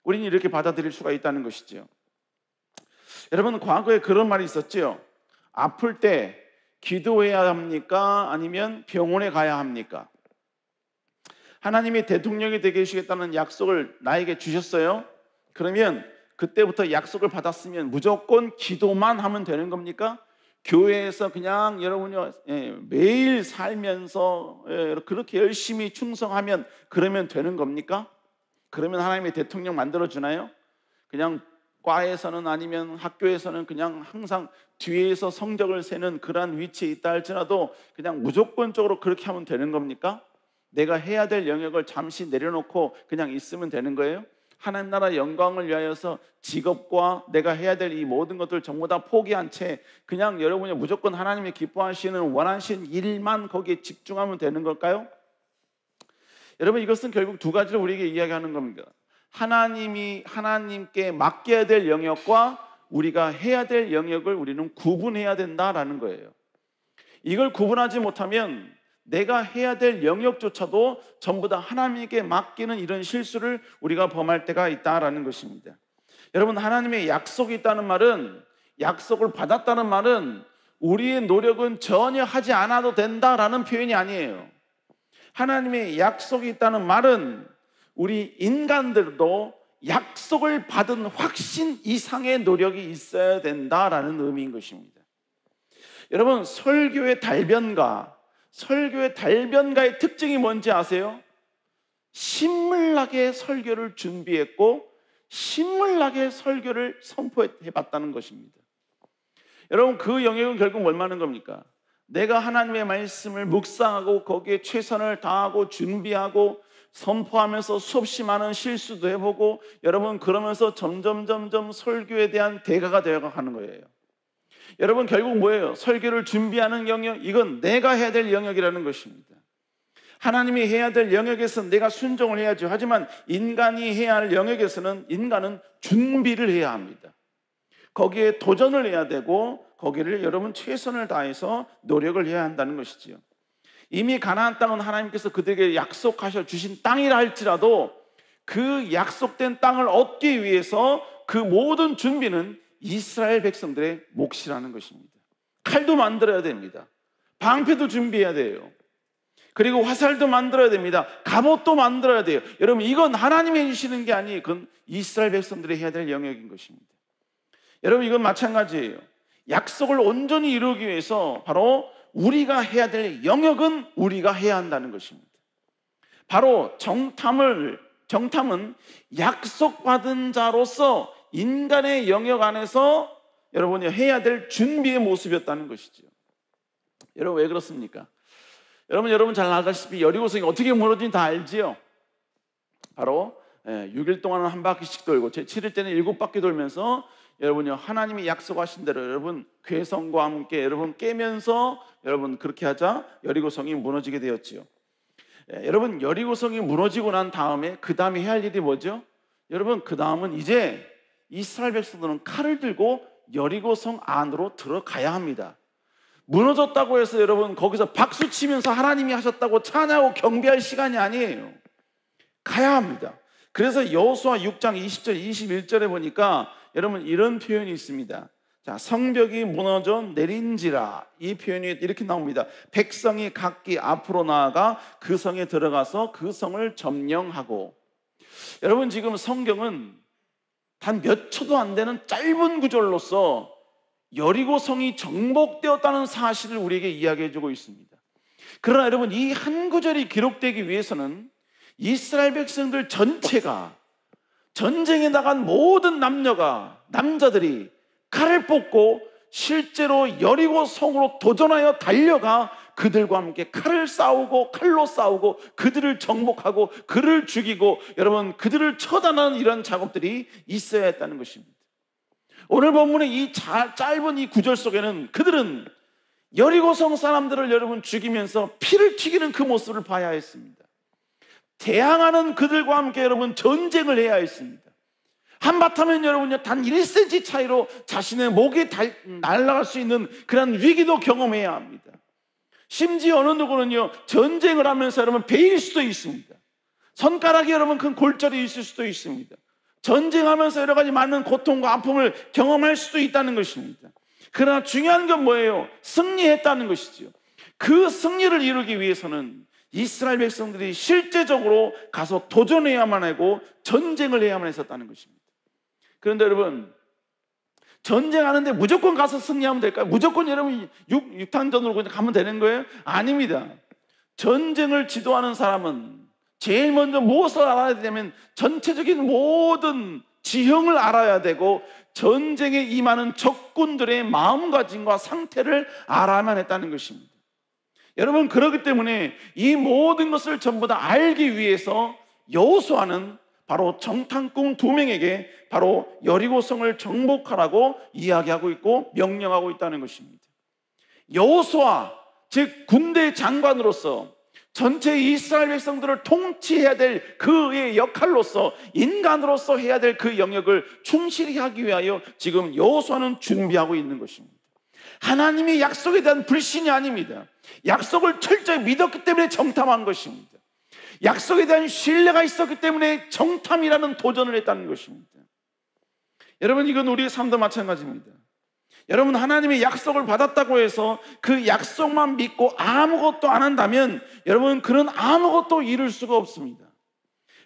우리는 이렇게 받아들일 수가 있다는 것이죠. 여러분, 과거에 그런 말이 있었죠. 아플 때 기도해야 합니까? 아니면 병원에 가야 합니까? 하나님이 대통령이 되게 해주시겠다는 약속을 나에게 주셨어요. 그러면 그때부터 약속을 받았으면 무조건 기도만 하면 되는 겁니까? 교회에서 그냥 여러분이 매일 살면서 그렇게 열심히 충성하면 그러면 되는 겁니까? 그러면 하나님이 대통령 만들어주나요? 그냥 과에서는, 아니면 학교에서는 그냥 항상 뒤에서 성적을 세는 그러한 위치에 있다 할지라도 그냥 무조건적으로 그렇게 하면 되는 겁니까? 내가 해야 될 영역을 잠시 내려놓고 그냥 있으면 되는 거예요? 하나님 나라 영광을 위하여서 직업과 내가 해야 될 이 모든 것들 전부 다 포기한 채 그냥 여러분이 무조건 하나님이 기뻐하시는 원하신 일만 거기에 집중하면 되는 걸까요? 여러분, 이것은 결국 두 가지를 우리에게 이야기하는 겁니다. 하나님께 맡겨야 될 영역과 우리가 해야 될 영역을 우리는 구분해야 된다라는 거예요. 이걸 구분하지 못하면 내가 해야 될 영역조차도 전부 다 하나님께 맡기는 이런 실수를 우리가 범할 때가 있다라는 것입니다. 여러분, 하나님의 약속이 있다는 말은, 약속을 받았다는 말은 우리의 노력은 전혀 하지 않아도 된다라는 표현이 아니에요. 하나님의 약속이 있다는 말은 우리 인간들도 약속을 받은 확신 이상의 노력이 있어야 된다라는 의미인 것입니다. 여러분, 설교의 달변가의 특징이 뭔지 아세요? 신물나게 설교를 준비했고 신물나게 설교를 선포해봤다는 것입니다. 여러분, 그 영역은 결국 뭘 말하는 겁니까? 내가 하나님의 말씀을 묵상하고 거기에 최선을 다하고 준비하고 선포하면서 수없이 많은 실수도 해보고, 여러분, 그러면서 점점 설교에 대한 대가가 되어가는 거예요. 여러분 결국 뭐예요? 설교를 준비하는 영역, 이건 내가 해야 될 영역이라는 것입니다. 하나님이 해야 될 영역에서 내가 순종을 해야죠. 하지만 인간이 해야 할 영역에서는 인간은 준비를 해야 합니다. 거기에 도전을 해야 되고 거기를 여러분 최선을 다해서 노력을 해야 한다는 것이지요. 이미 가나안 땅은 하나님께서 그들에게 약속하셔 주신 땅이라 할지라도 그 약속된 땅을 얻기 위해서 그 모든 준비는 이스라엘 백성들의 몫이라는 것입니다. 칼도 만들어야 됩니다. 방패도 준비해야 돼요. 그리고 화살도 만들어야 됩니다. 갑옷도 만들어야 돼요. 여러분 이건 하나님이 해주시는 게 아니에요. 그건 이스라엘 백성들이 해야 될 영역인 것입니다. 여러분 이건 마찬가지예요. 약속을 온전히 이루기 위해서 바로 우리가 해야 될 영역은 우리가 해야 한다는 것입니다. 바로 정탐은 약속받은 자로서 인간의 영역 안에서 여러분이 해야 될 준비의 모습이었다는 것이죠. 여러분 왜 그렇습니까? 여러분 잘 아시다시피 여리고성이 어떻게 무너진지 다 알지요? 바로 6일 동안은 한 바퀴씩 돌고 제7일 때는 7바퀴 돌면서 여러분요 하나님이 약속하신 대로 여러분 괴성과 함께 여러분 깨면서 여러분 그렇게 하자 여리고성이 무너지게 되었지요. 여러분 여리고성이 무너지고 난 다음에 그 다음에 해야 할 일이 뭐죠? 여러분 그 다음은 이제 이스라엘 백성들은 칼을 들고 여리고성 안으로 들어가야 합니다. 무너졌다고 해서 여러분 거기서 박수 치면서 하나님이 하셨다고 찬양하고 경배할 시간이 아니에요. 가야 합니다. 그래서 여호수아 6장 20절 21절에 보니까 여러분 이런 표현이 있습니다. 자, 성벽이 무너져 내린지라, 이 표현이 이렇게 나옵니다. 백성이 각기 앞으로 나아가 그 성에 들어가서 그 성을 점령하고. 여러분 지금 성경은 단 몇 초도 안 되는 짧은 구절로서 여리고성이 정복되었다는 사실을 우리에게 이야기해 주고 있습니다. 그러나 여러분 이 한 구절이 기록되기 위해서는 이스라엘 백성들 전체가 전쟁에 나간 모든 남자들이 칼을 뽑고 실제로 여리고성으로 도전하여 달려가 그들과 함께 칼로 싸우고 그들을 정복하고 그를 죽이고 여러분 그들을 처단하는 이런 작업들이 있어야 했다는 것입니다. 오늘 본문의 이 짧은 이 구절 속에는 그들은 여리고성 사람들을 여러분 죽이면서 피를 튀기는 그 모습을 봐야 했습니다. 대항하는 그들과 함께 여러분 전쟁을 해야 했습니다. 한바탕은 여러분요 단 1cm 차이로 자신의 목이 날아갈 수 있는 그런 위기도 경험해야 합니다. 심지어 어느 누구는요 전쟁을 하면서 여러분 베일 수도 있습니다. 손가락이 여러분 큰 골절이 있을 수도 있습니다. 전쟁하면서 여러 가지 많은 고통과 아픔을 경험할 수도 있다는 것입니다. 그러나 중요한 건 뭐예요? 승리했다는 것이죠. 그 승리를 이루기 위해서는 이스라엘 백성들이 실제적으로 가서 도전해야만 하고 전쟁을 해야만 했었다는 것입니다. 그런데 여러분 전쟁하는데 무조건 가서 승리하면 될까요? 무조건 여러분 육탄전으로 그냥 가면 되는 거예요? 아닙니다. 전쟁을 지도하는 사람은 제일 먼저 무엇을 알아야 되냐면 전체적인 모든 지형을 알아야 되고 전쟁에 임하는 적군들의 마음가짐과 상태를 알아야만 했다는 것입니다. 여러분 그렇기 때문에 이 모든 것을 전부 다 알기 위해서 여호수아는 바로 정탐꾼 2명에게 바로 여리고성을 정복하라고 이야기하고 있고 명령하고 있다는 것입니다. 여호수아 즉 군대 장관으로서 전체 이스라엘 백성들을 통치해야 될 그의 역할로서 인간으로서 해야 될 그 영역을 충실히 하기 위하여 지금 여호수아는 준비하고 있는 것입니다. 하나님의 약속에 대한 불신이 아닙니다. 약속을 철저히 믿었기 때문에 정탐한 것입니다. 약속에 대한 신뢰가 있었기 때문에 정탐이라는 도전을 했다는 것입니다. 여러분 이건 우리의 삶도 마찬가지입니다. 여러분 하나님의 약속을 받았다고 해서 그 약속만 믿고 아무것도 안 한다면 여러분 그런 아무것도 이룰 수가 없습니다.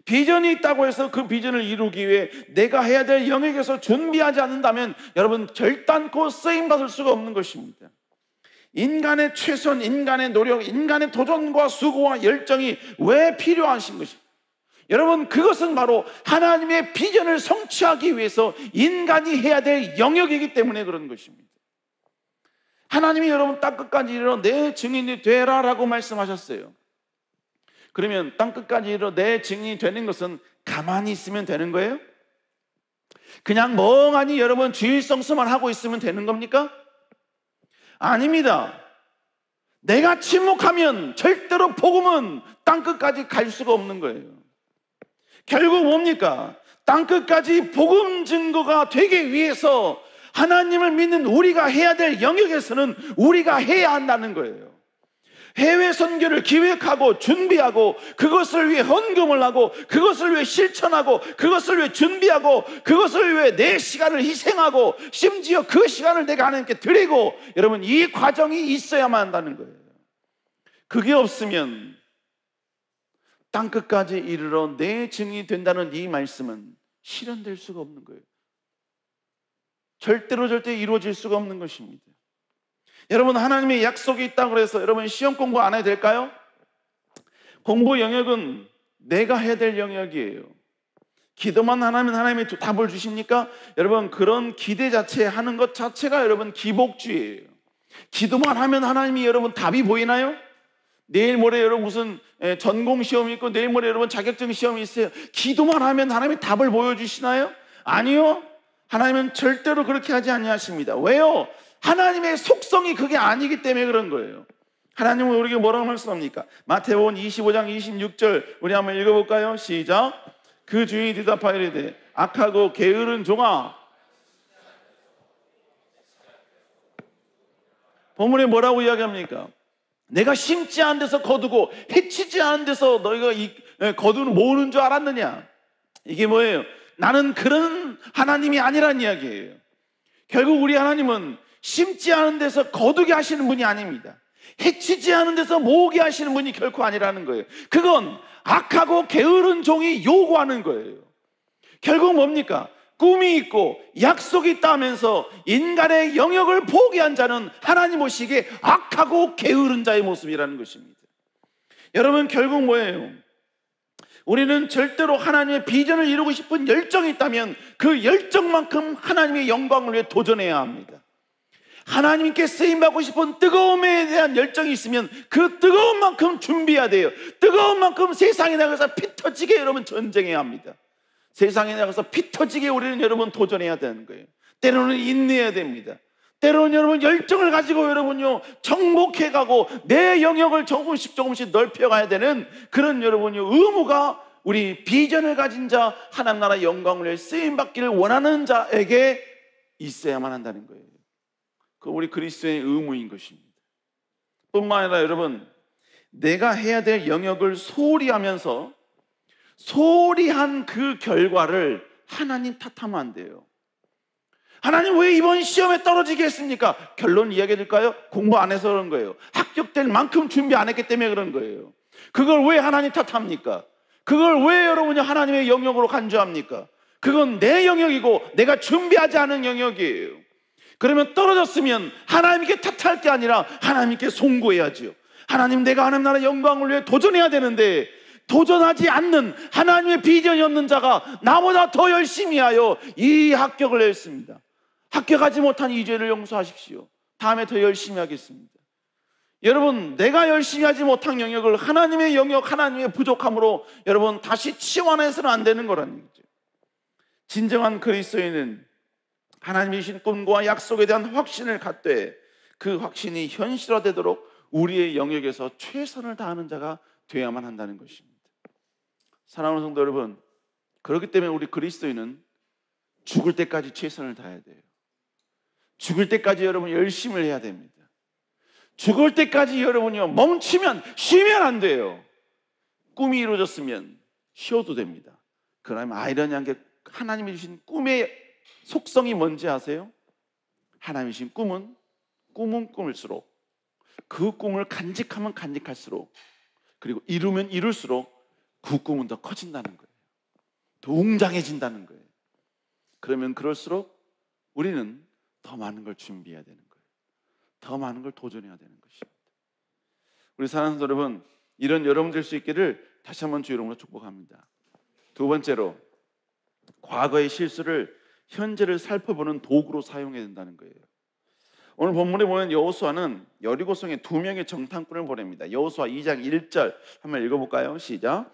비전이 있다고 해서 그 비전을 이루기 위해 내가 해야 될 영역에서 준비하지 않는다면 여러분 결단코 쓰임받을 수가 없는 것입니다. 인간의 최선, 인간의 노력, 인간의 도전과 수고와 열정이 왜 필요하신 것입니까? 여러분 그것은 바로 하나님의 비전을 성취하기 위해서 인간이 해야 될 영역이기 때문에 그런 것입니다. 하나님이 여러분 땅끝까지 이르러 내 증인이 되라 라고 말씀하셨어요. 그러면 땅끝까지 이르러 내 증인이 되는 것은 가만히 있으면 되는 거예요? 그냥 멍하니 여러분 주일 성수만 하고 있으면 되는 겁니까? 아닙니다. 내가 침묵하면 절대로 복음은 땅끝까지 갈 수가 없는 거예요. 결국 뭡니까? 땅끝까지 복음 증거가 되기 위해서 하나님을 믿는 우리가 해야 될 영역에서는 우리가 해야 한다는 거예요. 해외 선교를 기획하고 준비하고 그것을 위해 헌금을 하고 그것을 위해 실천하고 그것을 위해 준비하고 그것을 위해 내 시간을 희생하고 심지어 그 시간을 내가 하나님께 드리고, 여러분 이 과정이 있어야만 한다는 거예요. 그게 없으면 땅끝까지 이르러 내 증인이 된다는 이 말씀은 실현될 수가 없는 거예요. 절대 이루어질 수가 없는 것입니다. 여러분, 하나님의 약속이 있다고 해서 여러분 시험 공부 안 해도 될까요? 공부 영역은 내가 해야 될 영역이에요. 기도만 하면 하나님이 답을 주십니까? 여러분, 그런 기대 자체 하는 것 자체가 여러분 기복주의예요. 기도만 하면 하나님이 여러분 답이 보이나요? 내일 모레 여러분 무슨 전공 시험이 있고 내일 모레 여러분 자격증 시험이 있어요. 기도만 하면 하나님이 답을 보여주시나요? 아니요. 하나님은 절대로 그렇게 하지 아니하십니다. 왜요? 하나님의 속성이 그게 아니기 때문에 그런 거예요. 하나님은 우리에게 뭐라고 말씀합니까? 마태복음 25장 26절 우리 한번 읽어볼까요? 시작. 그 주인이 대답하여 이르되 악하고 게으른 종아. 본문에 뭐라고 이야기합니까? 내가 심지 않은 데서 거두고 해치지 않은 데서 너희가 거두는 모으는 줄 알았느냐? 이게 뭐예요? 나는 그런 하나님이 아니란 이야기예요. 결국 우리 하나님은 심지 않은 데서 거두게 하시는 분이 아닙니다. 해치지 않은 데서 모으게 하시는 분이 결코 아니라는 거예요. 그건 악하고 게으른 종이 요구하는 거예요. 결국 뭡니까? 꿈이 있고 약속이 있다면서 인간의 영역을 포기한 자는 하나님 보시기에 악하고 게으른 자의 모습이라는 것입니다. 여러분, 결국 뭐예요? 우리는 절대로 하나님의 비전을 이루고 싶은 열정이 있다면 그 열정만큼 하나님의 영광을 위해 도전해야 합니다. 하나님께 쓰임받고 싶은 뜨거움에 대한 열정이 있으면 그 뜨거운 만큼 준비해야 돼요. 뜨거운 만큼 세상에 나가서 피 터지게 여러분 전쟁해야 합니다. 세상에 나가서 피 터지게 우리는 여러분 도전해야 되는 거예요. 때로는 인내해야 됩니다. 때로는 여러분 열정을 가지고 여러분요 정복해가고 내 영역을 조금씩 넓혀가야 되는 그런 여러분요 의무가 우리 비전을 가진 자, 하나님 나라 영광을 위해 쓰임받기를 원하는 자에게 있어야만 한다는 거예요. 그 우리 그리스도의 의무인 것입니다. 뿐만 아니라 여러분, 내가 해야 될 영역을 소홀히 하면서 소홀히 한 그 결과를 하나님 탓하면 안 돼요. 하나님 왜 이번 시험에 떨어지게 했습니까? 결론 이야기해줄까요? 공부 안 해서 그런 거예요. 합격될 만큼 준비 안 했기 때문에 그런 거예요. 그걸 왜 하나님 탓합니까? 그걸 왜 여러분이 하나님의 영역으로 간주합니까? 그건 내 영역이고 내가 준비하지 않은 영역이에요. 그러면 떨어졌으면 하나님께 탓할 게 아니라 하나님께 송구해야지요. 하나님, 내가 하나님 나라 영광을 위해 도전해야 되는데 도전하지 않는 하나님의 비전이 없는 자가 나보다 더 열심히 하여 이 합격을 했습니다. 합격하지 못한 이 죄를 용서하십시오. 다음에 더 열심히 하겠습니다. 여러분, 내가 열심히 하지 못한 영역을 하나님의 영역, 하나님의 부족함으로 여러분 다시 치환해서는 안 되는 거라는 거죠. 진정한 그리스도인은 하나님이 주신 꿈과 약속에 대한 확신을 갖되 그 확신이 현실화되도록 우리의 영역에서 최선을 다하는 자가 되어야만 한다는 것입니다. 사랑하는 성도 여러분, 그렇기 때문에 우리 그리스도인은 죽을 때까지 최선을 다해야 돼요. 죽을 때까지 여러분 열심을 해야 됩니다. 죽을 때까지 여러분이요 멈추면 쉬면 안 돼요. 꿈이 이루어졌으면 쉬어도 됩니다. 그러면 아이러니한 게 하나님이 주신 꿈의 속성이 뭔지 아세요? 하나님이 주신 꿈은 꿈을수록 그 꿈을 간직하면 간직할수록 그리고 이루면 이룰수록 그 꿈은 더 커진다는 거예요. 더 웅장해진다는 거예요. 그러면 그럴수록 우리는 더 많은 걸 준비해야 되는 거예요. 더 많은 걸 도전해야 되는 것입니다. 우리 사랑하는 여러분, 이런 여러분 될 수 있기를 다시 한번 주 이름으로 축복합니다. 두 번째로, 과거의 실수를 현재를 살펴보는 도구로 사용해야 된다는 거예요. 오늘 본문에 보면 여호수아는 여리고성에 2명의 정탐꾼을 보냅니다. 여호수아 2장 1절 한번 읽어볼까요? 시작.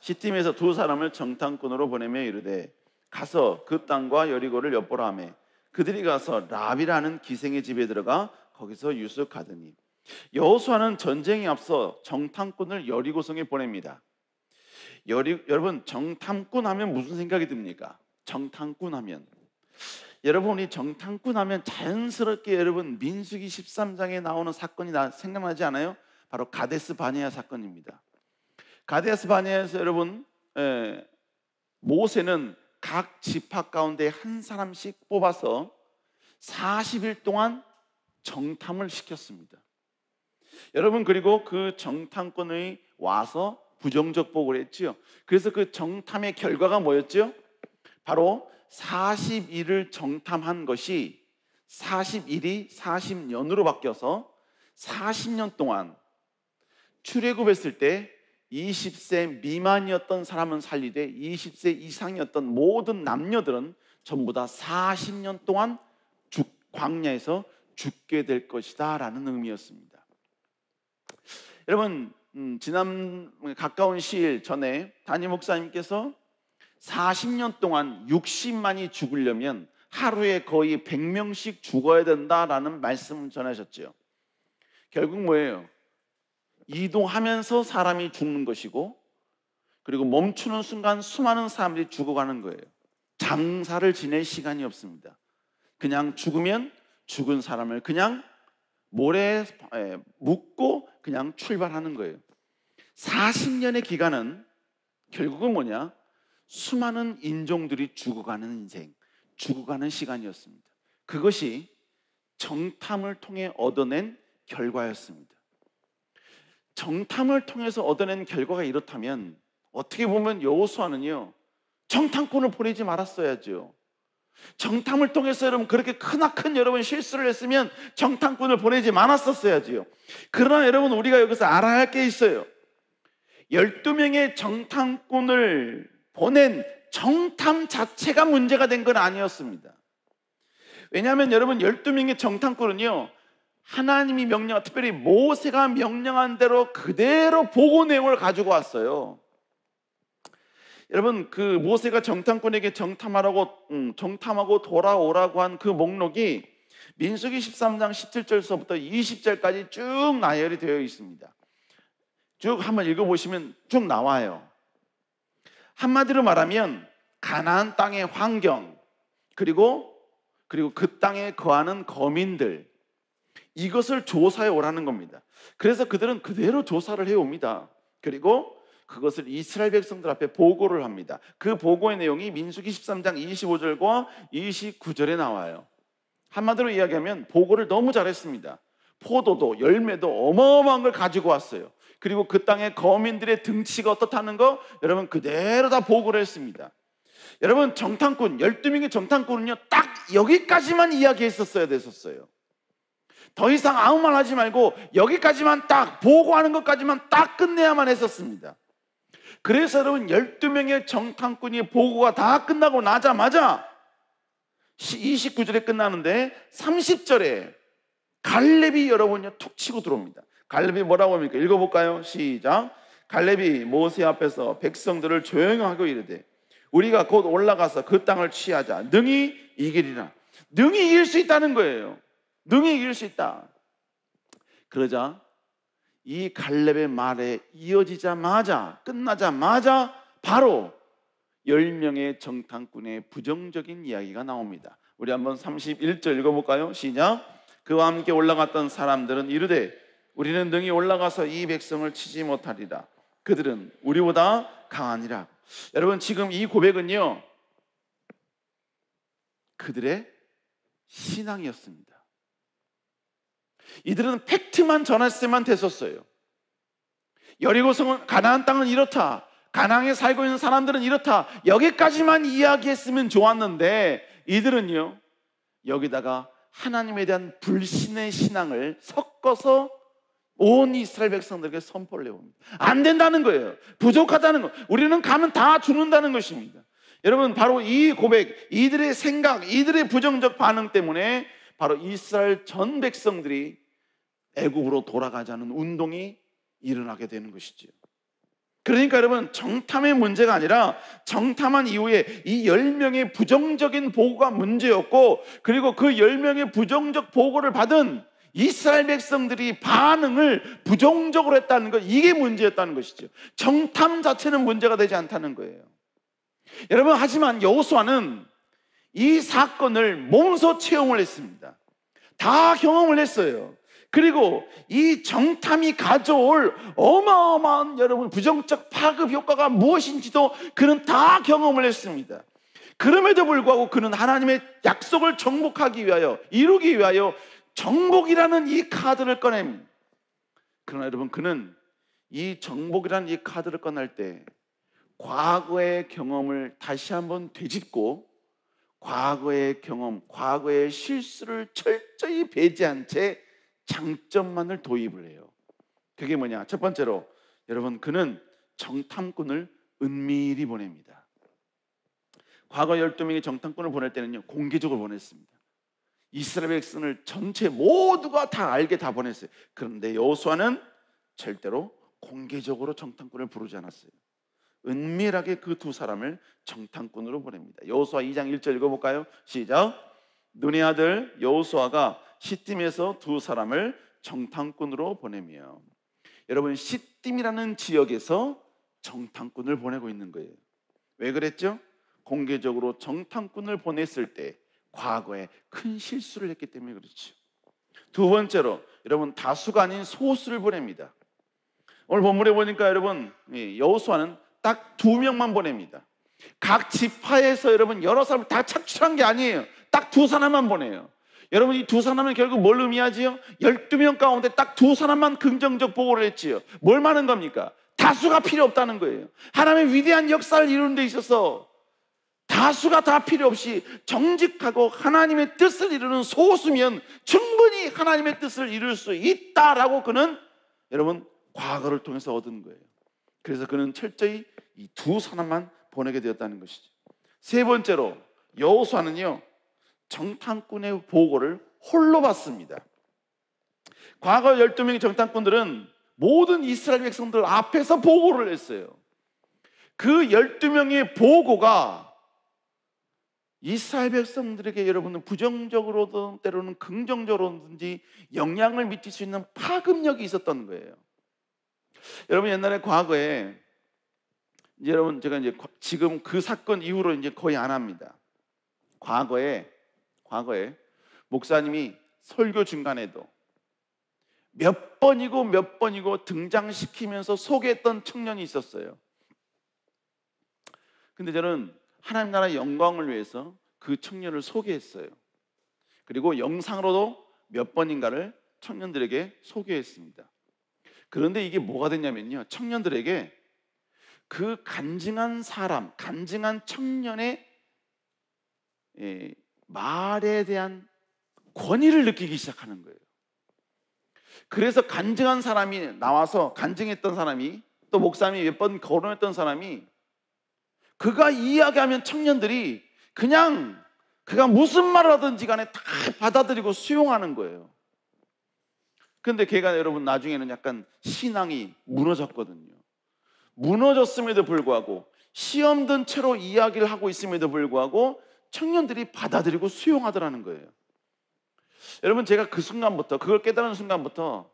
시팀에서 2사람을 정탐꾼으로 보내며 이르되 가서 그 땅과 여리고를 엿보라 하매 그 그들이 가서 랍이라는 기생의 집에 들어가 거기서 유숙하더니 여호수아는 전쟁에 앞서 정탐꾼을 여리고성에 보냅니다. 여러분, 정탐꾼 하면 무슨 생각이 듭니까? 정탐꾼 하면, 여러분이 정탐꾼 하면 자연스럽게 여러분 민수기 13장에 나오는 사건이 생각나지 않아요? 바로 가데스 바네아 사건입니다. 가데스 바네아에서 여러분 모세는 각 지파 가운데 한 사람씩 뽑아서 40일 동안 정탐을 시켰습니다. 여러분, 그리고 그 정탐꾼이 와서 부정적 보고를 했지요. 그래서 그 정탐의 결과가 뭐였죠? 바로 40일을 정탐한 것이 41이 40년으로 바뀌어서 40년 동안 출애굽했을 때 20세 미만이었던 사람은 살리되 20세 이상이었던 모든 남녀들은 전부 다 40년 동안 광야에서 죽게 될 것이다 라는 의미였습니다. 여러분, 지난 가까운 시일 전에 담임 목사님께서 40년 동안 60만이 죽으려면 하루에 거의 100명씩 죽어야 된다라는 말씀을 전하셨죠. 결국 뭐예요? 이동하면서 사람이 죽는 것이고, 그리고 멈추는 순간 수많은 사람들이 죽어가는 거예요. 장사를 지낼 시간이 없습니다. 그냥 죽으면 죽은 사람을 그냥 모래에 묻고 그냥 출발하는 거예요. 40년의 기간은 결국은 뭐냐? 수많은 인종들이 죽어가는 인생, 죽어가는 시간이었습니다. 그것이 정탐을 통해 얻어낸 결과였습니다. 정탐을 통해서 얻어낸 결과가 이렇다면 어떻게 보면 여호수아는요, 정탐꾼을 보내지 말았어야죠. 정탐을 통해서 여러분 그렇게 크나큰 여러분 실수를 했으면 정탐꾼을 보내지 말았었어야지요. 그러나 여러분, 우리가 여기서 알아야 할 게 있어요. 12명의 정탐꾼을 보낸 정탐 자체가 문제가 된 건 아니었습니다. 왜냐하면 여러분, 12명의 정탐꾼은요, 하나님이 명령, 특별히 모세가 명령한 대로 그대로 보고 내용을 가지고 왔어요. 여러분, 그 모세가 정탐꾼에게 정탐하고 돌아오라고 한 그 목록이 민수기 13장 17절서부터 20절까지 쭉 나열이 되어 있습니다. 쭉 한번 읽어보시면 쭉 나와요. 한마디로 말하면 가나안 땅의 환경, 그리고 그 땅에 거하는 거민들, 이것을 조사해 오라는 겁니다. 그래서 그들은 그대로 조사를 해옵니다. 그리고 그것을 이스라엘 백성들 앞에 보고를 합니다. 그 보고의 내용이 민수기 13장 25절과 29절에 나와요. 한마디로 이야기하면 보고를 너무 잘했습니다. 포도도 열매도 어마어마한 걸 가지고 왔어요. 그리고 그 땅의 거민들의 등치가 어떻다는 거 여러분 그대로 다 보고를 했습니다. 여러분, 정탐꾼 12명의 정탐꾼은요, 딱 여기까지만 이야기했었어야 됐었어요. 더 이상 아무 말 하지 말고 여기까지만 딱 보고하는 것까지만 딱 끝내야만 했었습니다. 그래서 여러분, 12명의 정탐꾼이 보고가 다 끝나고 나자마자 29절에 끝나는데 30절에 갈렙이 여러분요 툭 치고 들어옵니다. 갈렙이 뭐라고 합니까? 읽어볼까요? 시작. 갈렙이 모세 앞에서 백성들을 조용히 하고 이르되 우리가 곧 올라가서 그 땅을 취하자. 능히 이기리라. 능히 이길 수 있다는 거예요. 능히 이길 수 있다. 그러자 이 갈렙의 말에 이어지자마자, 끝나자마자 바로 10명의 정탐꾼의 부정적인 이야기가 나옵니다. 우리 한번 31절 읽어볼까요? 시작. 그와 함께 올라갔던 사람들은 이르되 우리는 능히 올라가서 이 백성을 치지 못하리라. 그들은 우리보다 강하니라. 여러분, 지금 이 고백은요, 그들의 신앙이었습니다. 이들은 팩트만 전했을 때만 됐었어요. 여리고성은, 가나안 땅은 이렇다, 가나안에 살고 있는 사람들은 이렇다, 여기까지만 이야기했으면 좋았는데 이들은요, 여기다가 하나님에 대한 불신의 신앙을 섞어서 온 이스라엘 백성들에게 선포를 해옵니다. 안 된다는 거예요. 부족하다는 거. 우리는 가면 다 죽는다는 것입니다. 여러분, 바로 이 고백, 이들의 생각, 이들의 부정적 반응 때문에 바로 이스라엘 전 백성들이 애굽으로 돌아가자는 운동이 일어나게 되는 것이죠. 그러니까 여러분, 정탐의 문제가 아니라 정탐한 이후에 이 10명의 부정적인 보고가 문제였고, 그리고 그 10명의 부정적 보고를 받은 이스라엘 백성들이 반응을 부정적으로 했다는 것, 이게 문제였다는 것이죠. 정탐 자체는 문제가 되지 않다는 거예요. 여러분, 하지만 여호수아는 이 사건을 몸소 체험을 했습니다. 다 경험을 했어요. 그리고 이 정탐이 가져올 어마어마한 여러분 부정적 파급 효과가 무엇인지도 그는 다 경험을 했습니다. 그럼에도 불구하고 그는 하나님의 약속을 정복하기 위하여, 이루기 위하여 정복이라는 이 카드를 꺼냅니다. 그러나 여러분, 그는 이 정복이라는 이 카드를 꺼낼 때 과거의 경험을 다시 한번 되짚고 과거의 경험, 과거의 실수를 철저히 배제한 채 장점만을 도입을 해요. 그게 뭐냐? 첫 번째로 여러분, 그는 정탐꾼을 은밀히 보냅니다. 과거 12명의 정탐꾼을 보낼 때는요, 공개적으로 보냈습니다. 이스라엘 백성을 전체 모두가 다 알게 다 보냈어요. 그런데 여호수아는 절대로 공개적으로 정탐꾼을 부르지 않았어요. 은밀하게 그 두 사람을 정탐꾼으로 보냅니다. 여호수아 2장 1절 읽어볼까요? 시작. 눈의 아들 여호수아가 시딤에서 두 사람을 정탐꾼으로 보내며. 여러분, 시딤이라는 지역에서 정탐꾼을 보내고 있는 거예요. 왜 그랬죠? 공개적으로 정탐꾼을 보냈을 때 과거에 큰 실수를 했기 때문에 그렇죠. 두 번째로 여러분, 다수가 아닌 소수를 보냅니다. 오늘 본문에 보니까 여러분, 여호수아는 딱 2명만 보냅니다. 각 지파에서 여러분 여러 사람을 다 착출한 게 아니에요. 딱 2사람만 보내요. 여러분, 이 2사람은 결국 뭘 의미하지요? 12명 가운데 딱 2사람만 긍정적 보고를 했지요. 뭘 말하는 겁니까? 다수가 필요 없다는 거예요. 하나님의 위대한 역사를 이루는 데 있어서 다수가 다 필요 없이 정직하고 하나님의 뜻을 이루는 소수면 충분히 하나님의 뜻을 이룰 수 있다라고 그는 여러분 과거를 통해서 얻은 거예요. 그래서 그는 철저히 이 2사람만 보내게 되었다는 것이죠. 세 번째로 여호수아는요, 정탐꾼의 보고를 홀로 받습니다. 과거 12명의 정탐꾼들은 모든 이스라엘 백성들 앞에서 보고를 했어요. 그 12명의 보고가 이스라엘 백성들에게 여러분은 부정적으로든 때로는 긍정적으로든지 영향을 미칠 수 있는 파급력이 있었던 거예요. 여러분, 옛날에 과거에 이제 여러분, 제가 이제 지금 그 사건 이후로 이제 거의 안 합니다. 과거에 목사님이 설교 중간에도 몇 번이고 등장시키면서 소개했던 청년이 있었어요. 근데 저는 하나님 나라의 영광을 위해서 그 청년을 소개했어요. 그리고 영상으로도 몇 번인가를 청년들에게 소개했습니다. 그런데 이게 뭐가 됐냐면요, 청년들에게 그 간증한 사람, 간증한 청년의 말에 대한 권위를 느끼기 시작하는 거예요. 그래서 간증한 사람이 나와서, 간증했던 사람이, 또 목사님이 몇 번 거론했던 사람이, 그가 이야기하면 청년들이 그냥 그가 무슨 말을 하든지 간에 다 받아들이고 수용하는 거예요. 근데 걔가 여러분 나중에는 약간 신앙이 무너졌거든요. 무너졌음에도 불구하고 시험 든 채로 이야기를 하고 있음에도 불구하고 청년들이 받아들이고 수용하더라는 거예요. 여러분, 제가 그 순간부터, 그걸 깨달은 순간부터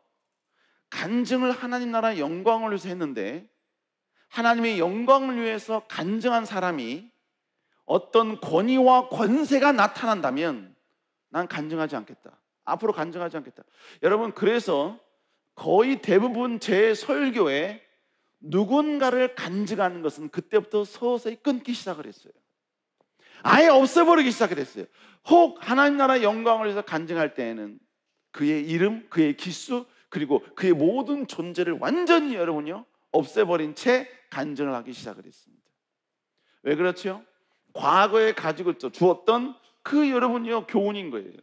간증을 하나님 나라의 영광을 위해서 했는데, 하나님의 영광을 위해서 간증한 사람이 어떤 권위와 권세가 나타난다면 난 간증하지 않겠다. 앞으로 간증하지 않겠다. 여러분, 그래서 거의 대부분 제 설교에 누군가를 간증하는 것은 그때부터 서서히 끊기 시작을 했어요. 아예 없애버리기 시작을 했어요. 혹 하나님 나라의 영광을 위해서 간증할 때에는 그의 이름, 그의 기수, 그리고 그의 모든 존재를 완전히 여러분요 없애버린 채 간증을 하기 시작을 했습니다. 왜 그렇죠? 과거에 가지고 주었던 그 여러분요 교훈인 거예요.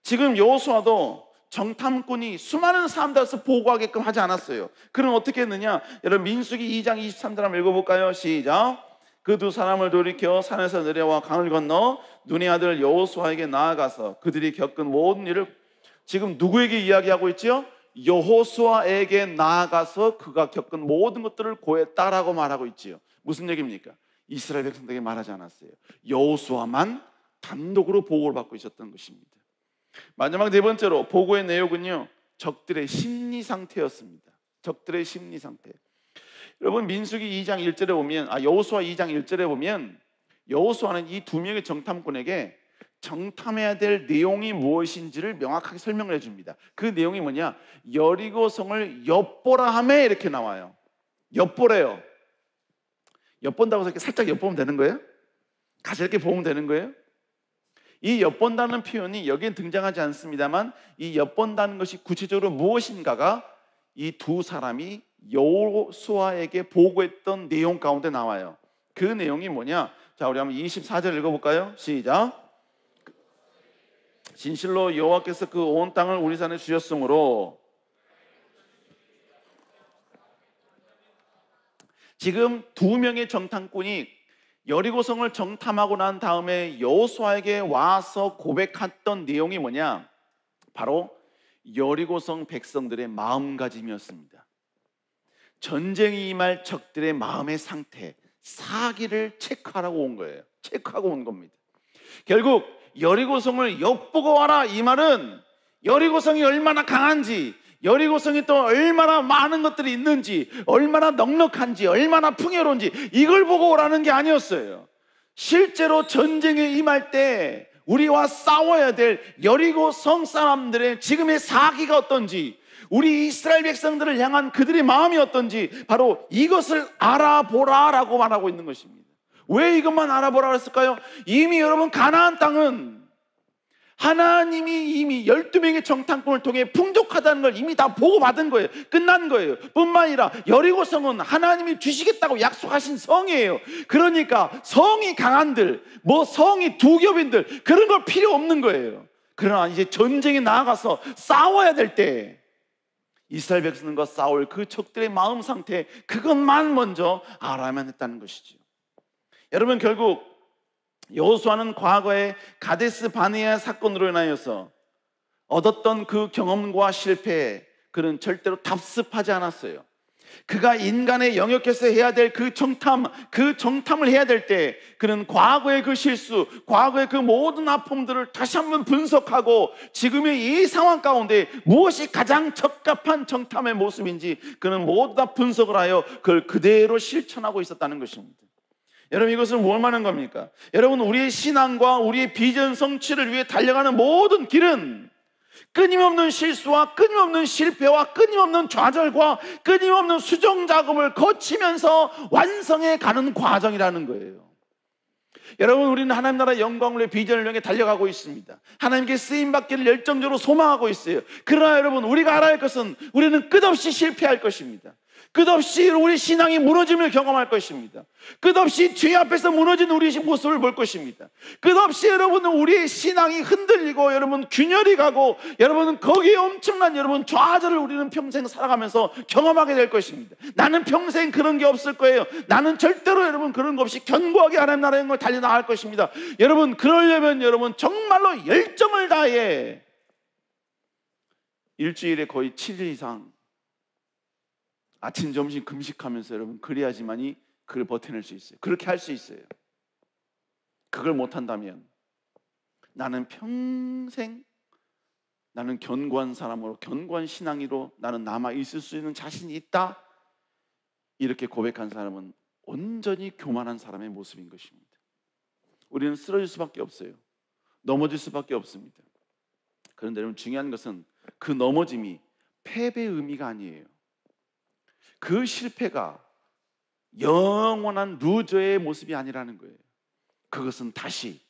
지금 여호수아도 정탐꾼이 수많은 사람들에서 보고하게끔 하지 않았어요. 그럼 어떻게 했느냐? 여러분, 민수기 2장 23절 한번 읽어볼까요? 시작. 그 두 사람을 돌이켜 산에서 내려와 강을 건너 눈의 아들 여호수아에게 나아가서 그들이 겪은 모든 일을, 지금 누구에게 이야기하고 있지요? 여호수아에게 나아가서 그가 겪은 모든 것들을 고했다라고 말하고 있지요. 무슨 얘기입니까? 이스라엘 백성들에게 말하지 않았어요. 여호수아만 단독으로 보고를 받고 있었던 것입니다. 마지막 네 번째로 보고의 내용은요, 적들의 심리 상태였습니다. 적들의 심리 상태. 여러분, 민수기 2장 1절에 보면, 여호수아 2장 1절에 보면 여호수아는 이 두 명의 정탐꾼에게 정탐해야 될 내용이 무엇인지를 명확하게 설명을 해줍니다. 그 내용이 뭐냐? 여리고성을 엿보라 하매 이렇게 나와요. 엿보래요. 엿본다고 해서 이렇게 살짝 엿보면 되는 거예요? 가서 이렇게 보면 되는 거예요? 이 엿본다는 표현이 여기에 등장하지 않습니다만, 이 엿본다는 것이 구체적으로 무엇인가가 이 두 사람이 여호수아에게 보고했던 내용 가운데 나와요. 그 내용이 뭐냐? 자, 우리 한번 24절 읽어볼까요? 시작. 진실로 여호와께서 그 온 땅을 우리 산에 주셨으므로. 지금 두 명의 정탐꾼이 여리고성을 정탐하고 난 다음에 여호수아에게 와서 고백했던 내용이 뭐냐? 바로 여리고성 백성들의 마음가짐이었습니다. 전쟁이 임할 적들의 마음의 상태, 사기를 체크하라고 온 거예요. 체크하고 온 겁니다. 결국 여리고성을 엿보고 와라, 이 말은 여리고성이 얼마나 강한지, 여리고성이 또 얼마나 많은 것들이 있는지, 얼마나 넉넉한지, 얼마나 풍요로운지 이걸 보고 오라는 게 아니었어요. 실제로 전쟁에 임할 때 우리와 싸워야 될 여리고성 사람들의 지금의 사기가 어떤지, 우리 이스라엘 백성들을 향한 그들의 마음이 어떤지 바로 이것을 알아보라라고 말하고 있는 것입니다. 왜 이것만 알아보라고 했을까요? 이미 여러분 가나안 땅은 하나님이 이미 12명의 정탐꾼을 통해 풍족하다는 걸 이미 다 보고받은 거예요. 끝난 거예요. 뿐만 아니라 여리고성은 하나님이 주시겠다고 약속하신 성이에요. 그러니까 성이 강한들, 성이 두겹인들 그런 걸 필요 없는 거예요. 그러나 이제 전쟁에 나아가서 싸워야 될 때 이스라엘 백성과 싸울 그 적들의 마음 상태, 그것만 먼저 알아야만 했다는 것이죠. 여러분, 결국 여호수아는 과거에 가데스 바네아 사건으로 인하여서 얻었던 그 경험과 실패에 그는 절대로 답습하지 않았어요. 그가 인간의 영역에서 해야 될 그 정탐을 해야 될 때 그는 과거의 그 실수, 과거의 그 모든 아픔들을 다시 한번 분석하고 지금의 이 상황 가운데 무엇이 가장 적합한 정탐의 모습인지 그는 모두 다 분석을 하여 그걸 그대로 실천하고 있었다는 것입니다. 여러분, 이것은 뭘 말하는 겁니까? 여러분, 우리의 신앙과 우리의 비전 성취를 위해 달려가는 모든 길은 끊임없는 실수와 끊임없는 실패와 끊임없는 좌절과 끊임없는 수정 작업을 거치면서 완성해 가는 과정이라는 거예요. 여러분, 우리는 하나님 나라 영광을 위해 비전을 향해 달려가고 있습니다. 하나님께 쓰임받기를 열정적으로 소망하고 있어요. 그러나 여러분, 우리가 알아야 할 것은 우리는 끝없이 실패할 것입니다. 끝없이 우리 신앙이 무너짐을 경험할 것입니다. 끝없이 죄 앞에서 무너진 우리 모습을 볼 것입니다. 끝없이 여러분은 우리의 신앙이 흔들리고 여러분 균열이 가고 여러분은 거기에 엄청난 여러분 좌절을 우리는 평생 살아가면서 경험하게 될 것입니다. 나는 평생 그런 게 없을 거예요. 나는 절대로 여러분 그런 거 없이 견고하게 하나님 나라의 영광을 달려나갈 것입니다. 여러분, 그러려면 여러분 정말로 열정을 다해 일주일에 거의 7일 이상 아침, 점심 금식하면서 여러분 그래야지만이 그걸 버텨낼 수 있어요. 그렇게 할 수 있어요. 그걸 못한다면 나는 평생 나는 견고한 사람으로, 견고한 신앙이로 나는 남아 있을 수 있는 자신이 있다, 이렇게 고백한 사람은 온전히 교만한 사람의 모습인 것입니다. 우리는 쓰러질 수밖에 없어요. 넘어질 수밖에 없습니다. 그런데 여러분, 중요한 것은 그 넘어짐이 패배의 의미가 아니에요. 그 실패가 영원한 루저의 모습이 아니라는 거예요. 그것은 다시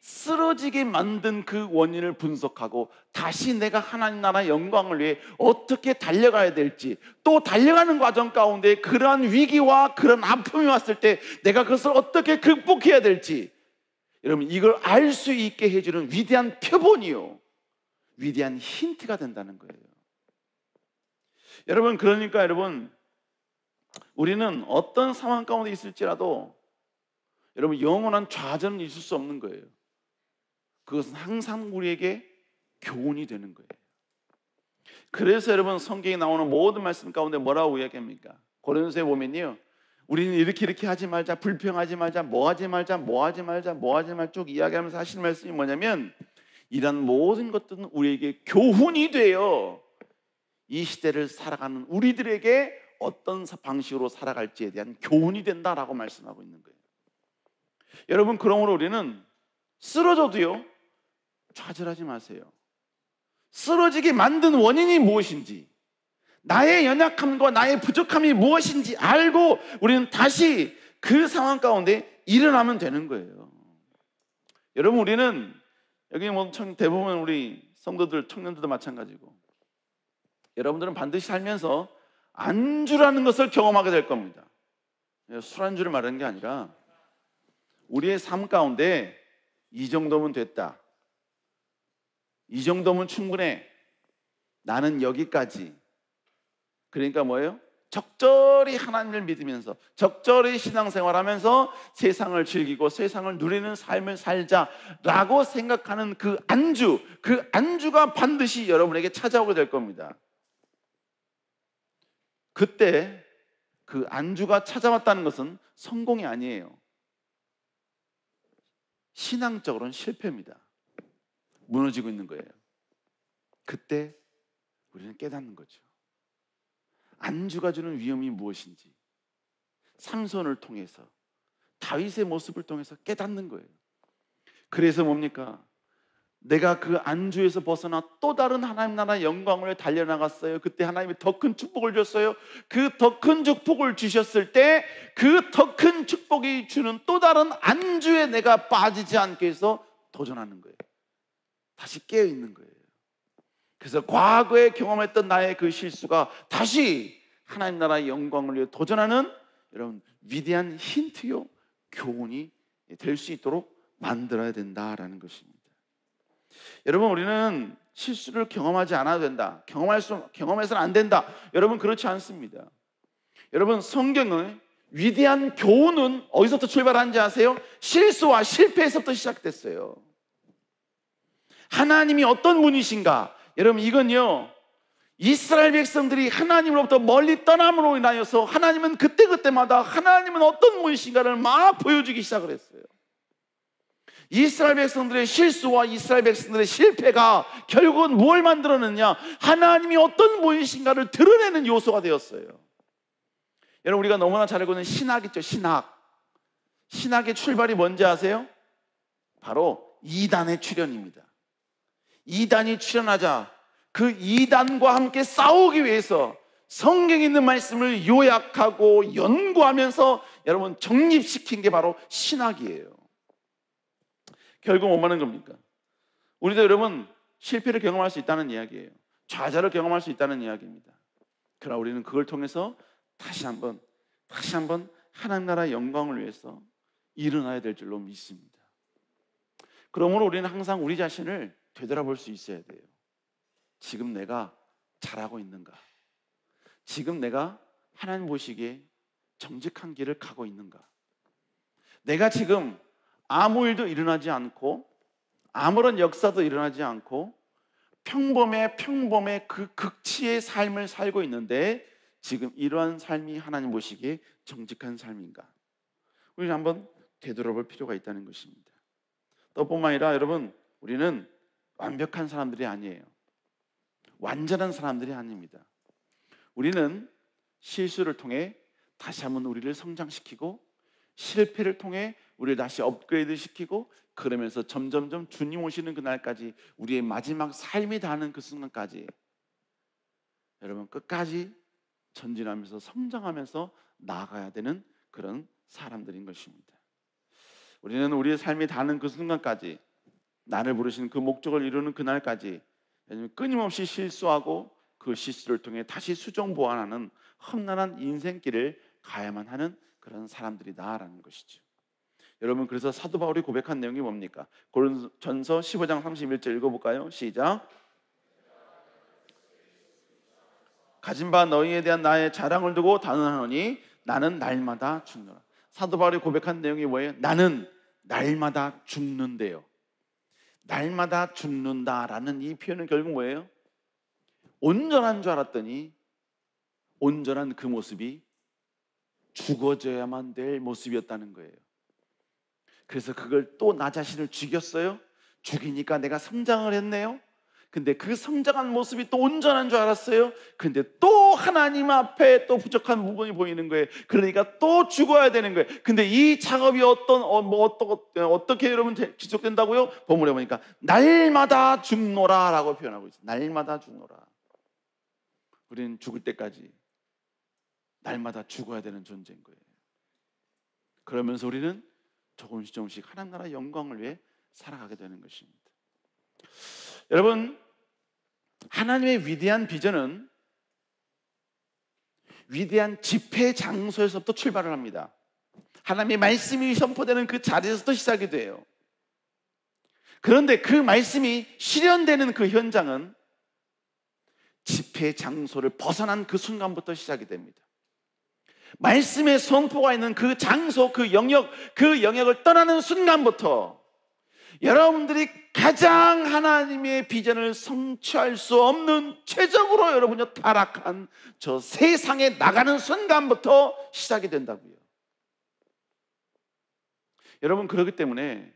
쓰러지게 만든 그 원인을 분석하고 다시 내가 하나님 나라 영광을 위해 어떻게 달려가야 될지, 또 달려가는 과정 가운데 그러한 위기와 그런 아픔이 왔을 때 내가 그것을 어떻게 극복해야 될지, 여러분 이걸 알 수 있게 해주는 위대한 표본이요, 위대한 힌트가 된다는 거예요. 여러분, 그러니까 여러분, 우리는 어떤 상황 가운데 있을지라도 여러분 영원한 좌절은 있을 수 없는 거예요. 그것은 항상 우리에게 교훈이 되는 거예요. 그래서 여러분 성경에 나오는 모든 말씀 가운데 뭐라고 이야기합니까? 고린도서에 보면요, 우리는 이렇게 하지 말자, 불평하지 말자, 뭐 하지 말자 쭉 이야기하면서 하시는 말씀이 뭐냐면, 이런 모든 것들은 우리에게 교훈이 돼요. 이 시대를 살아가는 우리들에게 어떤 방식으로 살아갈지에 대한 교훈이 된다라고 말씀하고 있는 거예요. 여러분, 그러므로 우리는 쓰러져도요, 좌절하지 마세요. 쓰러지게 만든 원인이 무엇인지, 나의 연약함과 나의 부족함이 무엇인지 알고 우리는 다시 그 상황 가운데 일어나면 되는 거예요. 여러분, 우리는 여기 뭐 대부분 우리 성도들, 청년들도 마찬가지고, 여러분들은 반드시 살면서 안주라는 것을 경험하게 될 겁니다. 술안주를 말하는 게 아니라 우리의 삶 가운데 이 정도면 됐다, 이 정도면 충분해, 나는 여기까지. 그러니까 뭐예요? 적절히 하나님을 믿으면서 적절히 신앙생활하면서 세상을 즐기고 세상을 누리는 삶을 살자라고 생각하는 그 안주가 반드시 여러분에게 찾아오게 될 겁니다. 그때 그 안주가 찾아왔다는 것은 성공이 아니에요. 신앙적으로는 실패입니다. 무너지고 있는 거예요. 그때 우리는 깨닫는 거죠. 안주가 주는 위험이 무엇인지 삼손을 통해서, 다윗의 모습을 통해서 깨닫는 거예요. 그래서 뭡니까? 내가 그 안주에서 벗어나 또 다른 하나님 나라 영광을 달려나갔어요. 그때 하나님이 더 큰 축복을 줬어요. 그 더 큰 축복을 주셨을 때 그 더 큰 축복이 주는 또 다른 안주에 내가 빠지지 않게 해서 도전하는 거예요. 다시 깨어있는 거예요. 그래서 과거에 경험했던 나의 그 실수가 다시 하나님 나라의 영광을 위해 도전하는, 여러분, 위대한 힌트요, 교훈이 될 수 있도록 만들어야 된다라는 것입니다. 여러분, 우리는 실수를 경험하지 않아도 된다, 경험해서는 안 된다, 여러분, 그렇지 않습니다. 여러분, 성경의 위대한 교훈은 어디서부터 출발하는지 아세요? 실수와 실패에서부터 시작됐어요. 하나님이 어떤 분이신가? 여러분, 이건요, 이스라엘 백성들이 하나님으로부터 멀리 떠남으로 인하여서 하나님은 그때마다 하나님은 어떤 분이신가를 막 보여주기 시작을 했어요. 이스라엘 백성들의 실수와 이스라엘 백성들의 실패가 결국은 뭘 만들어냈냐? 하나님이 어떤 분이신가를 드러내는 요소가 되었어요. 여러분, 우리가 너무나 잘 알고 있는 신학 있죠, 신학의 출발이 뭔지 아세요? 바로 이단의 출현입니다. 이단이 출현하자 그 이단과 함께 싸우기 위해서 성경에 있는 말씀을 요약하고 연구하면서 여러분 정립시킨 게 바로 신학이에요. 결국 뭐 하는 겁니까? 우리도 여러분 실패를 경험할 수 있다는 이야기예요. 좌절을 경험할 수 있다는 이야기입니다. 그러나 우리는 그걸 통해서 다시 한번 하나님 나라의 영광을 위해서 일어나야 될 줄로 믿습니다. 그러므로 우리는 항상 우리 자신을 되돌아볼 수 있어야 돼요. 지금 내가 잘하고 있는가? 지금 내가 하나님 보시기에 정직한 길을 가고 있는가? 내가 지금 아무 일도 일어나지 않고 아무런 역사도 일어나지 않고 평범의 그 극치의 삶을 살고 있는데 지금 이러한 삶이 하나님 보시기에 정직한 삶인가? 우리는 한번 되돌아볼 필요가 있다는 것입니다. 또 뿐만 아니라 여러분, 우리는 완벽한 사람들이 아니에요. 완전한 사람들이 아닙니다. 우리는 실수를 통해 다시 한번 우리를 성장시키고 실패를 통해 우리를 다시 업그레이드 시키고, 그러면서 점점점 주님 오시는 그날까지 우리의 마지막 삶이 닿는 그 순간까지 여러분 끝까지 전진하면서 성장하면서 나아가야 되는 그런 사람들인 것입니다. 우리는 우리의 삶이 닿는 그 순간까지, 나를 부르시는 그 목적을 이루는 그날까지 끊임없이 실수하고 그 실수를 통해 다시 수정 보완하는 험난한 인생길을 가야만 하는 그런 사람들이다라는 것이죠. 여러분, 그래서 사도 바울이 고백한 내용이 뭡니까? 고린도전서 15장 31절 읽어볼까요? 시작. 가진 바 너희에 대한 나의 자랑을 두고 단언하노니 나는 날마다 죽노라. 사도 바울이 고백한 내용이 뭐예요? 나는 날마다 죽는데요. 날마다 죽는다라는 이 표현은 결국 뭐예요? 온전한 줄 알았더니 온전한 그 모습이 죽어져야만 될 모습이었다는 거예요. 그래서 그걸 또 나 자신을 죽였어요. 죽이니까 내가 성장을 했네요. 근데 그 성장한 모습이 또 온전한 줄 알았어요. 근데 또 하나님 앞에 또 부족한 부분이 보이는 거예요. 그러니까 또 죽어야 되는 거예요. 근데 이 작업이 어떻게 여러분 지속된다고요? 본문에 보니까 날마다 죽노라 라고 표현하고 있어요. 날마다 죽노라. 우리는 죽을 때까지 날마다 죽어야 되는 존재인 거예요. 그러면서 우리는 조금씩 하나님 나라 영광을 위해 살아가게 되는 것입니다. 여러분, 하나님의 위대한 비전은 위대한 집회 장소에서부터 출발을 합니다. 하나님의 말씀이 선포되는 그 자리에서부터 시작이 돼요. 그런데 그 말씀이 실현되는 그 현장은 집회 장소를 벗어난 그 순간부터 시작이 됩니다. 말씀의 선포가 있는 그 장소, 그 영역을 떠나는 순간부터 여러분들이 가장 하나님의 비전을 성취할 수 없는 최적으로 여러분이 타락한 저 세상에 나가는 순간부터 시작이 된다고요. 여러분, 그렇기 때문에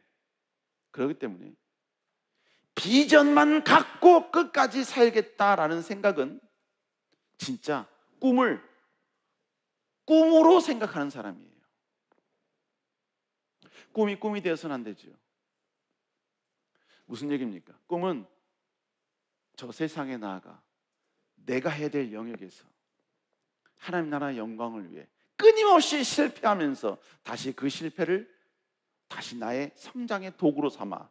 비전만 갖고 끝까지 살겠다라는 생각은 진짜 꿈으로 생각하는 사람이에요. 꿈이 되어서는 안 되죠. 무슨 얘기입니까? 꿈은 저 세상에 나아가 내가 해야 될 영역에서 하나님 나라의 영광을 위해 끊임없이 실패하면서 다시 그 실패를 다시 나의 성장의 도구로 삼아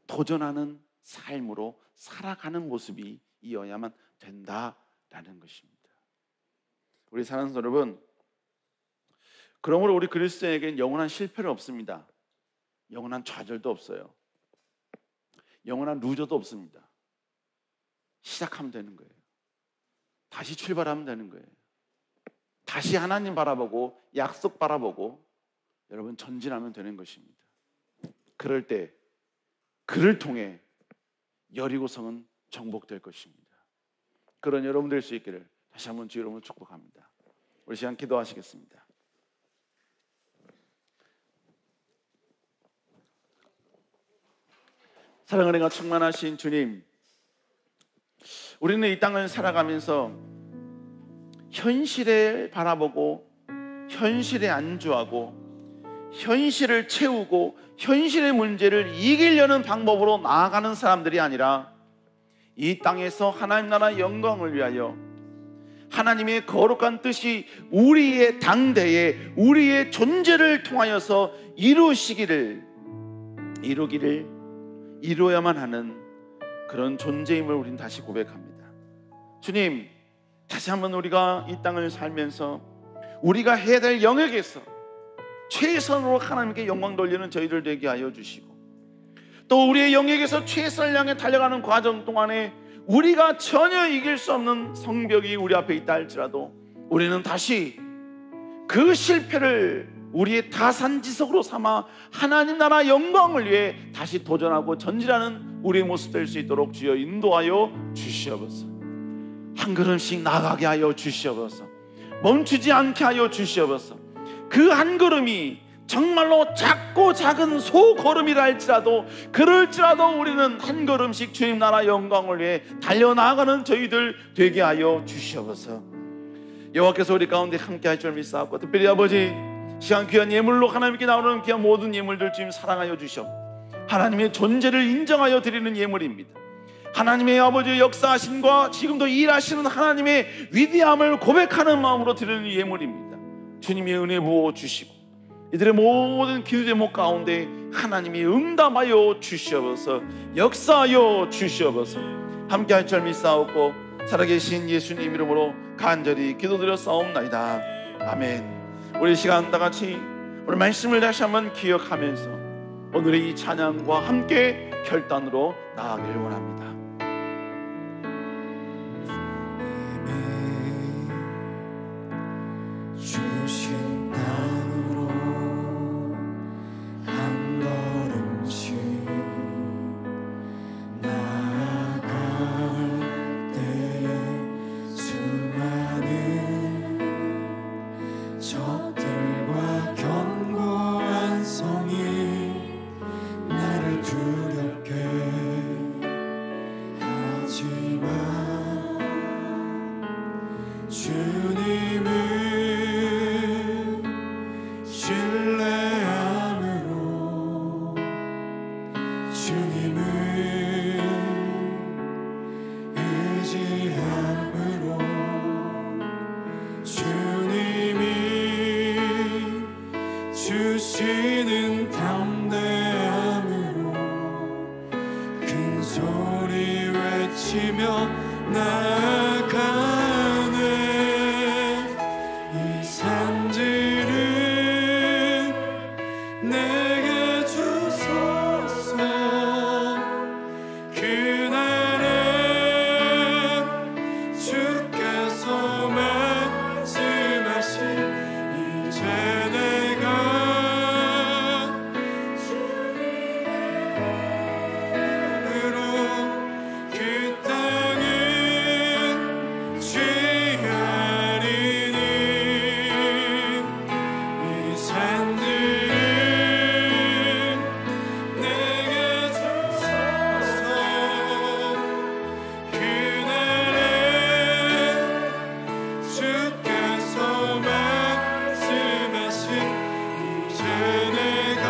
도전하는 삶으로 살아가는 모습이 이어야만 된다라는 것입니다. 우리 사랑하는 여러분, 그러므로 우리 그리스도인에게는 영원한 실패는 없습니다. 영원한 좌절도 없어요. 영원한 루저도 없습니다. 시작하면 되는 거예요. 다시 출발하면 되는 거예요. 다시 하나님 바라보고 약속 바라보고 여러분 전진하면 되는 것입니다. 그럴 때 그를 통해 여리고성은 정복될 것입니다. 그런 여러분 될 수 있기를 다시 한번 주 여러분을 축복합니다. 우리 시간 기도하시겠습니다. 사랑의 은혜가 충만하신 주님, 우리는 이 땅을 살아가면서 현실을 바라보고 현실에 안주하고 현실을 채우고 현실의 문제를 이기려는 방법으로 나아가는 사람들이 아니라 이 땅에서 하나님 나라 영광을 위하여 하나님의 거룩한 뜻이 우리의 당대에 우리의 존재를 통하여서 이루어야만 하는 그런 존재임을 우리는 다시 고백합니다. 주님, 다시 한번 우리가 이 땅을 살면서 우리가 해야 될 영역에서 최선으로 하나님께 영광 돌리는 저희들 되게 하여 주시고, 또 우리의 영역에서 최선을 향해 달려가는 과정 동안에 우리가 전혀 이길 수 없는 성벽이 우리 앞에 있다 할지라도 우리는 다시 그 실패를 우리의 다산지석으로 삼아 하나님 나라 영광을 위해 다시 도전하고 전진하는 우리의 모습 될 수 있도록 주여 인도하여 주시옵소서. 한 걸음씩 나아가게 하여 주시옵소서. 멈추지 않게 하여 주시옵소서. 그 한 걸음이 정말로 작고 작은 소걸음이라 할지라도 그럴지라도 우리는 한 걸음씩 주님 나라 영광을 위해 달려나가는 저희들 되게 하여 주시옵소서. 여호와께서 우리 가운데 함께 할 줄 믿사옵고, 특별히 아버지 시간 귀한 예물로 하나님께 나오는 귀한 모든 예물들 주님 사랑하여 주시옵. 하나님의 존재를 인정하여 드리는 예물입니다. 하나님의 아버지의 역사하심과 지금도 일하시는 하나님의 위대함을 고백하는 마음으로 드리는 예물입니다. 주님의 은혜 부어 주시고 이들의 모든 기도 제목 가운데 하나님이 응답하여 주시옵소서. 역사하여 주시옵소서. 함께 할 줄 믿사옵고 살아계신 예수님 이름으로 간절히 기도드렸사옵나이다. 아멘. 우리 시간 다같이 오늘 말씀을 다시 한번 기억하면서 오늘의 이 찬양과 함께 결단으로 나아가길 원합니다. 주신 땅으로 한 걸음씩 나아갈 때에 외치며 나아가네. 이 산지를 내게 주소서. 그날에 주께서 말씀하신 이제 내가 주님으로 그 땅을 취하리니. 이 산들을 내게 주소서. 그날에 주께서 말씀하신 이제 내가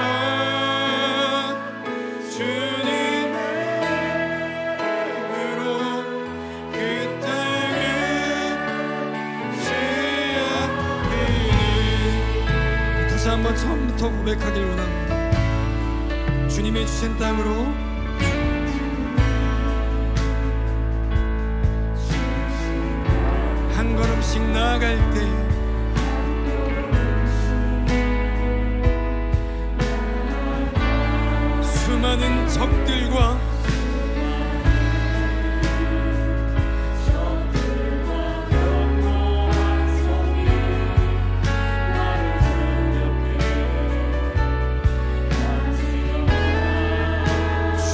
주님의 이름으로 그 땅을 취하리니. 다시 한번 처음부터 고백하길 원합니다. 주님이 주신 땅으로 한 걸음씩 나아갈 때 수많은 적들과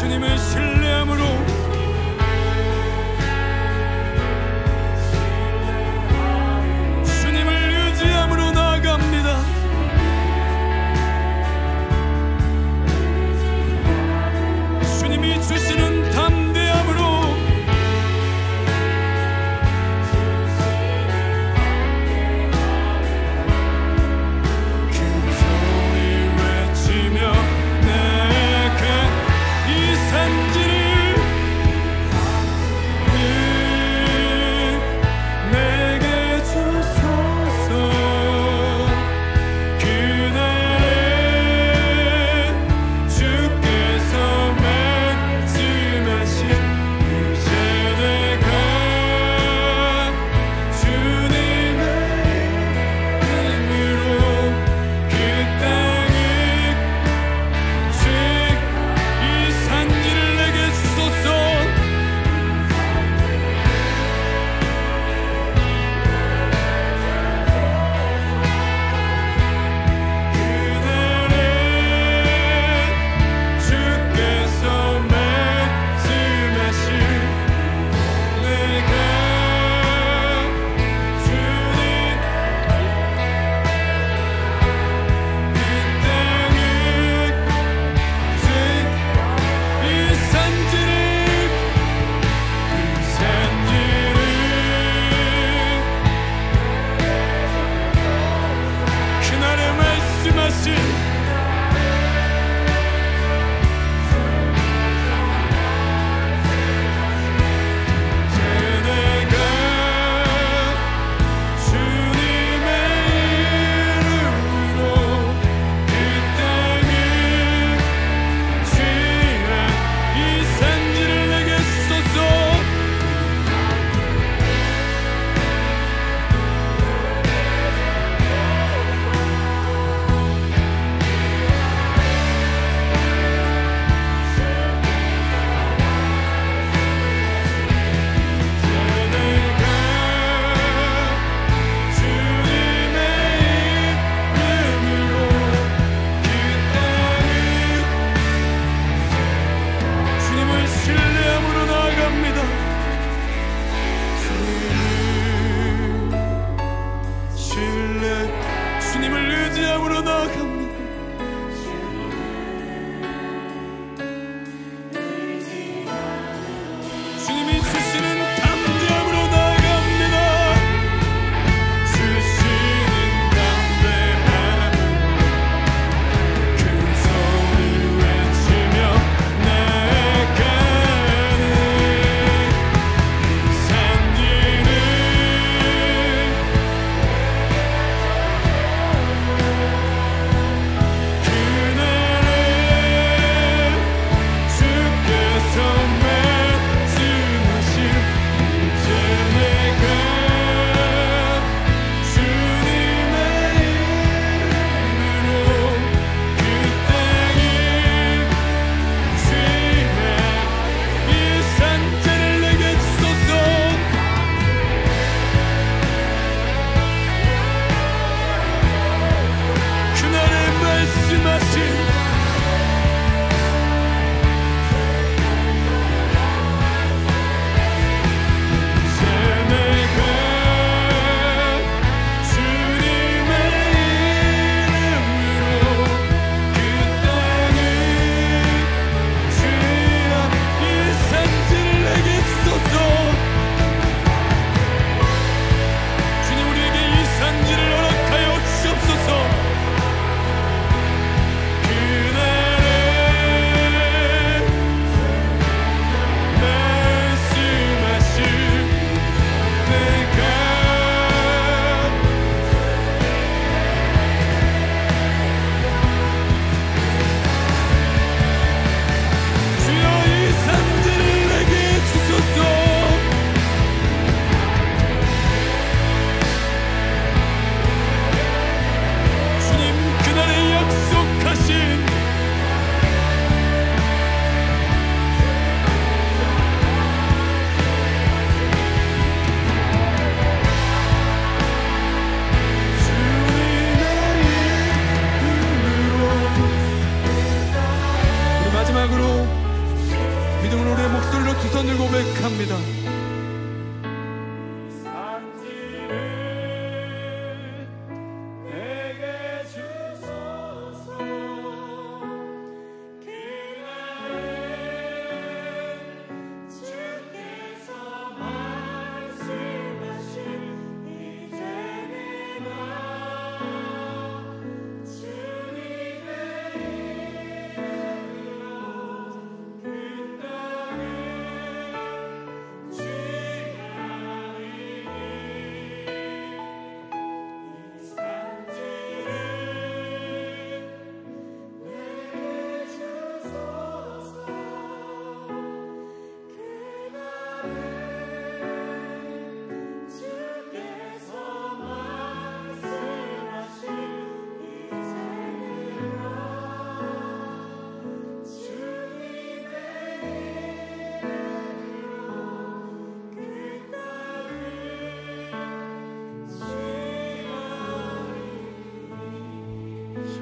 주님을 신뢰함으로 주님을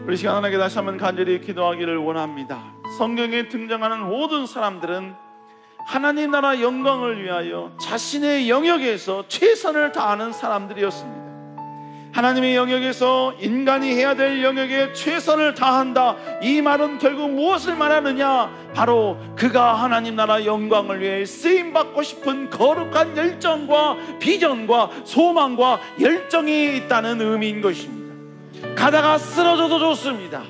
우리 시간 하나님께 다시 한번 간절히 기도하기를 원합니다. 성경에 등장하는 모든 사람들은 하나님 나라 영광을 위하여 자신의 영역에서 최선을 다하는 사람들이었습니다. 하나님의 영역에서 인간이 해야 될 영역에 최선을 다한다, 이 말은 결국 무엇을 말하느냐? 바로 그가 하나님 나라 영광을 위해 쓰임받고 싶은 거룩한 열정과 비전과 소망과 열정이 있다는 의미인 것입니다. 가다가 쓰러져도 좋습니다.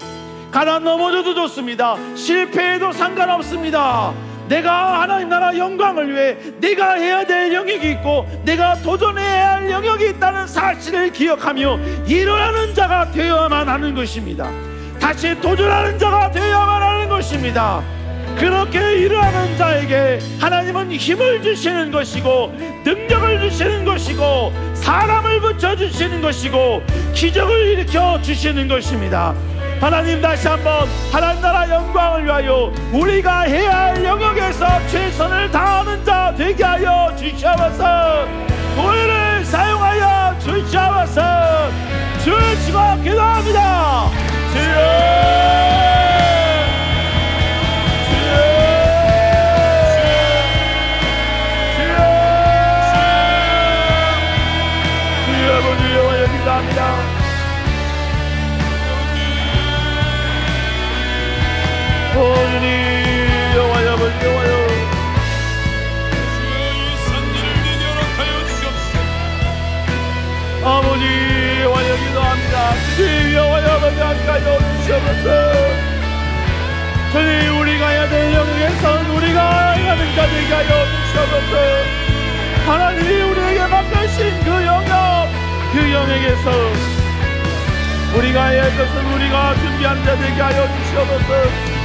가다 넘어져도 좋습니다. 실패해도 상관없습니다. 내가 하나님 나라 영광을 위해 내가 해야 될 영역이 있고 내가 도전해야 할 영역이 있다는 사실을 기억하며 일어나는 자가 되어야만 하는 것입니다. 다시 도전하는 자가 되어야만 하는 것입니다. 그렇게 일어나는 자에게 하나님은 힘을 주시는 것이고 능력을 주시는 것이고 사람을 붙여주시는 것이고 기적을 일으켜 주시는 것입니다. 하나님, 다시 한번 하나님 나라 영광을 위하여 우리가 해야 할 영역에서 최선을 다하는 자 되게 하여 주시옵소서. 우리를 사용하여 주시옵소서. 주의 치고 기도합니다. 주의 아버지 여호와여 기도합니다. 주님 여호와여 아버지 여호와여, 주의 산지를 내려놓게 하여 주옵소서. 아버지 여호와여 기도합니다. 주님 여호와여 아버지 함께 하여 주옵소서. 주님, 우리가 해야 될 영역에선 우리가 행하는 자 되게 하여 주옵소서. 하나님이 우리에게 맡기신 그 영역, 그 영역에서 우리가 해야 할 것은 우리가 준비한 자 되게 하여 주옵소서.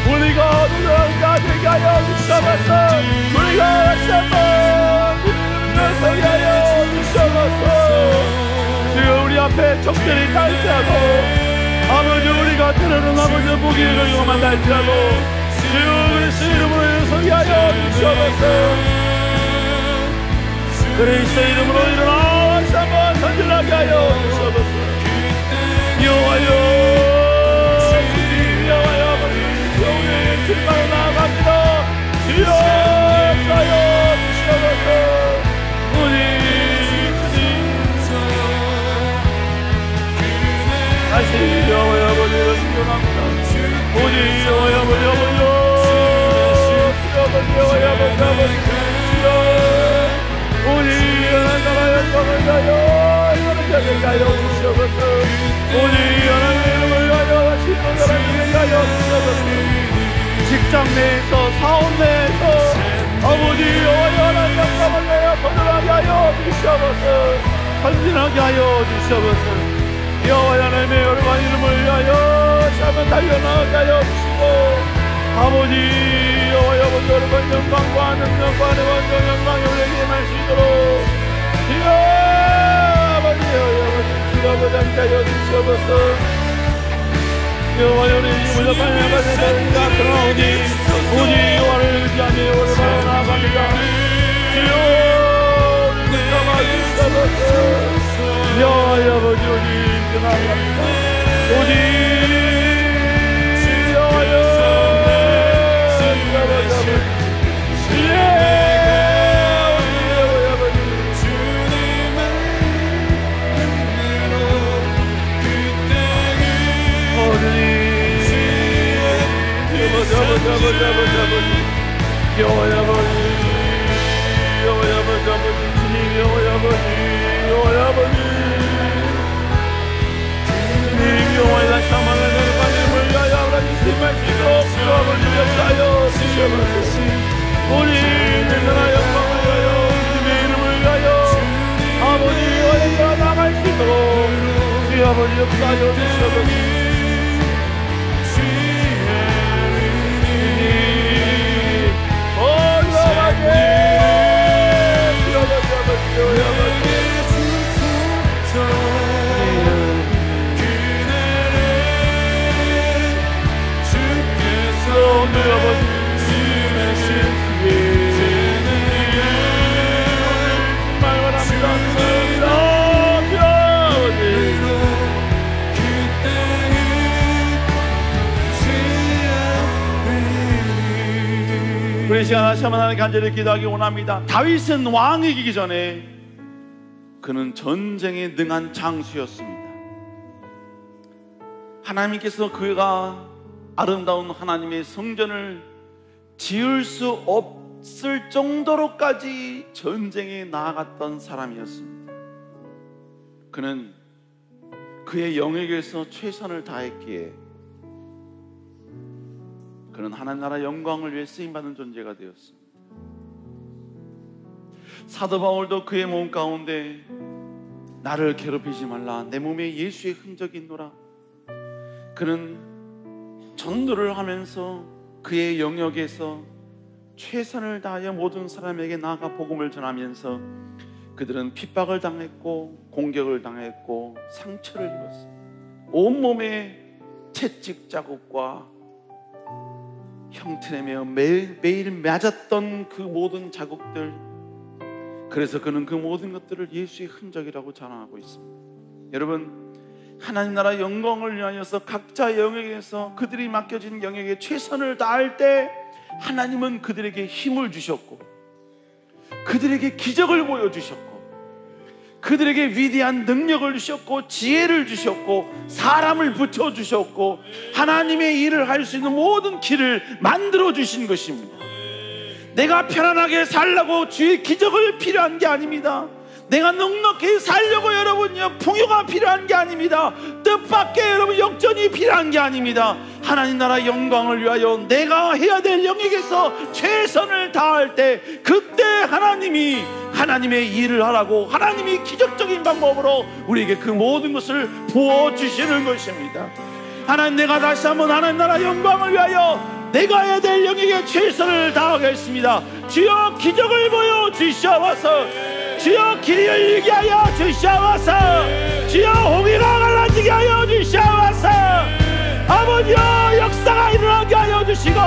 우리가 도전한 자 되게 하여 주옵소서. 우리가 다시 한번 서게 하여 주옵소서. 주여, 우리 앞에 적들이 갈지라도, 아버지 우리가 때로는 아버지 무기를 이용만 할지라도 주여 그리스도 이름으로 서게 하여 주옵소서. 그리스도 이름으로 일어나 다시 한번 선질나게 하여 주옵소서. 여호와여, 주님만 나아갑니다. 주여 사여 주시옵소서. 우리 주님 다시 여호와여 아버지를 기원합니다. 우리 여호와여 아버지 여호와여 아버지 주여, 우리 하나님 나라 영광을 위하여 이거는 자에게 하여 주시옵소서. 우리 하나님의 이름을 위하여 다시 도전하게 하여 주시옵소서. 직장 내에서, 사업 내에서 아버지 여호와여 하나님 영광을 위하여 도전하게 하여 주시옵소서. 헌신하게 하여 주시옵소서. 여호와여 하나님의 여러분 이름을 위하여 한번 달려나가게 하여 주시고, 아버지 여호와여 아버지 여러분 영광과 능력과 원정 영광이 우리에게 임할 수 있도록 주여 아버지 여호와여 아버지 주여 아버지 함께 하여 주시옵소서. 여호와여 우리 이름을 높여 받으시옵소서. 그러오니 오직 여호와를 의지하며 여호와를 바라 나아갑니다. 주여 우리 붙잡아 주시옵소서. 여호와여 아버지 오직 나아갑니다. 오직 여호와여 우리 내 나라 영광을 위하여 주님의 이름을 위하여 아버지 여호와 나아갈 수 있도록 주여 아버지 역사하여 주시옵소서. 시간 다시 한번 하나님 간절히 기도하기 원합니다. 다윗은 왕이기 전에 그는 전쟁에 능한 장수였습니다. 하나님께서 그가 아름다운 하나님의 성전을 지을 수 없을 정도로까지 전쟁에 나아갔던 사람이었습니다. 그는 그의 영역에서 최선을 다했기에 그는 하나님 나라 영광을 위해 쓰임받는 존재가 되었습니다. 사도 바울도 그의 몸 가운데 나를 괴롭히지 말라, 내 몸에 예수의 흔적이 있노라. 그는 전도를 하면서 그의 영역에서 최선을 다하여 모든 사람에게 나아가 복음을 전하면서 그들은 핍박을 당했고 공격을 당했고 상처를 입었습니다. 온몸에 채찍 자국과 형틀에며 매일 맞았던 그 모든 자국들, 그래서 그는 그 모든 것들을 예수의 흔적이라고 자랑하고 있습니다. 여러분, 하나님 나라 영광을 위하여서 각자 영역에서 그들이 맡겨진 영역에 최선을 다할 때 하나님은 그들에게 힘을 주셨고 그들에게 기적을 보여주셨고 그들에게 위대한 능력을 주셨고 지혜를 주셨고 사람을 붙여주셨고 하나님의 일을 할 수 있는 모든 길을 만들어 주신 것입니다. 내가 편안하게 살려고 주의 기적을 필요한 게 아닙니다. 내가 넉넉히 살려고 여러분요 풍요가 필요한 게 아닙니다. 뜻밖의 여러분 역전이 필요한 게 아닙니다. 하나님 나라 영광을 위하여 내가 해야 될 영역에서 최선을 다할 때 그때 하나님이 하나님의 일을 하라고 하나님이 기적적인 방법으로 우리에게 그 모든 것을 부어주시는 것입니다. 하나님, 내가 다시 한번 하나님 나라 영광을 위하여 내가 해야 될 영역에 최선을 다하겠습니다. 주여 기적을 보여주시옵소서. 주여 길이 열리게 하여 주시옵소서. 주여 홍해가 갈라지게 하여 주시옵소서. 아버지여 역사가 일어나게 하여 주시고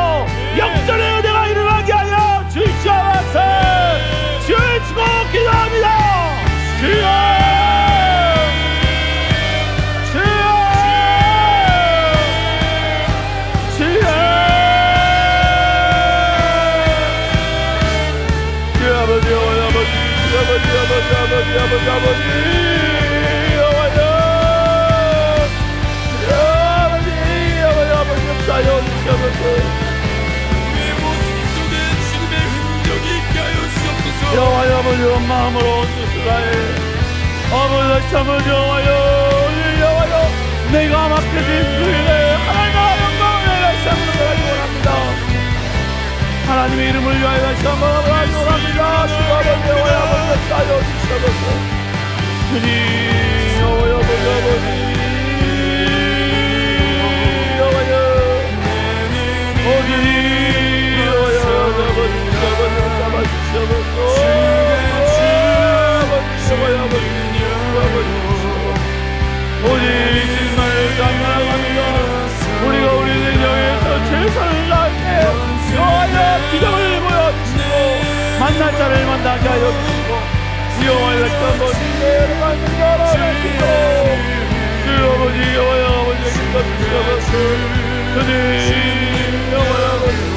역전의 은혜가 일어나게 하여 주시옵소서. 주여 주고 기도합니다. 주여 여호와여 아버지여 마음으로 주시라에 아버지 아버지여 여호와여 내가 맡겨진 그 일에 하나님의 영광을 다시 한번 하기 원합니다. 하나님의 이름을 위하여 다시 한번 하기 원합니다. 주 아버지 여호와여 아버지 쌓여 주시옵소서. 주님 여호와여 아버지 여호와여 주님 여호와여 아버지 잡아주시옵소서. 오직 주님을 감사합니다. 우리가 우리의 영역에서 최선을 다할 때 여호와여 기적을 보여주시고 만날 자를 만나게 하여 주시고 여호와여 아버지 내려가는 열어주시고 주 아버지 여호와여 아버지 기도주시옵소서. 주님 여호와여 아버지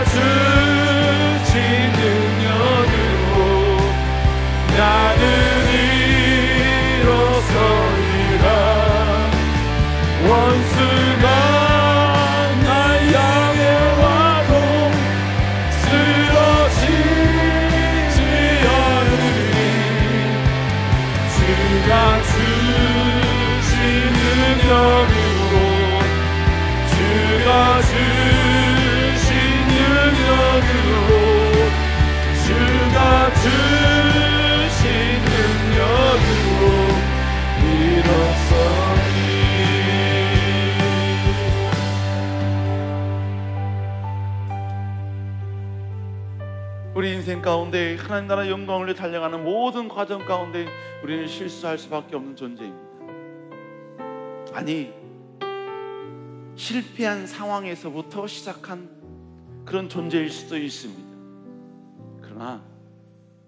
주신 능력으로 나는 일어서리라. 원수가 날 향해 와도 쓰러지지 않으리. 주가 주신 능력으로 주가 주신 능력으로 주가 주신 능력으로 일어서리. 우리 인생 가운데 하나님 나라 영광을 위해 달려가는 모든 과정 가운데 우리는 실수할 수밖에 없는 존재입니다. 아니, 실패한 상황에서부터 시작한 그런 존재일 수도 있습니다.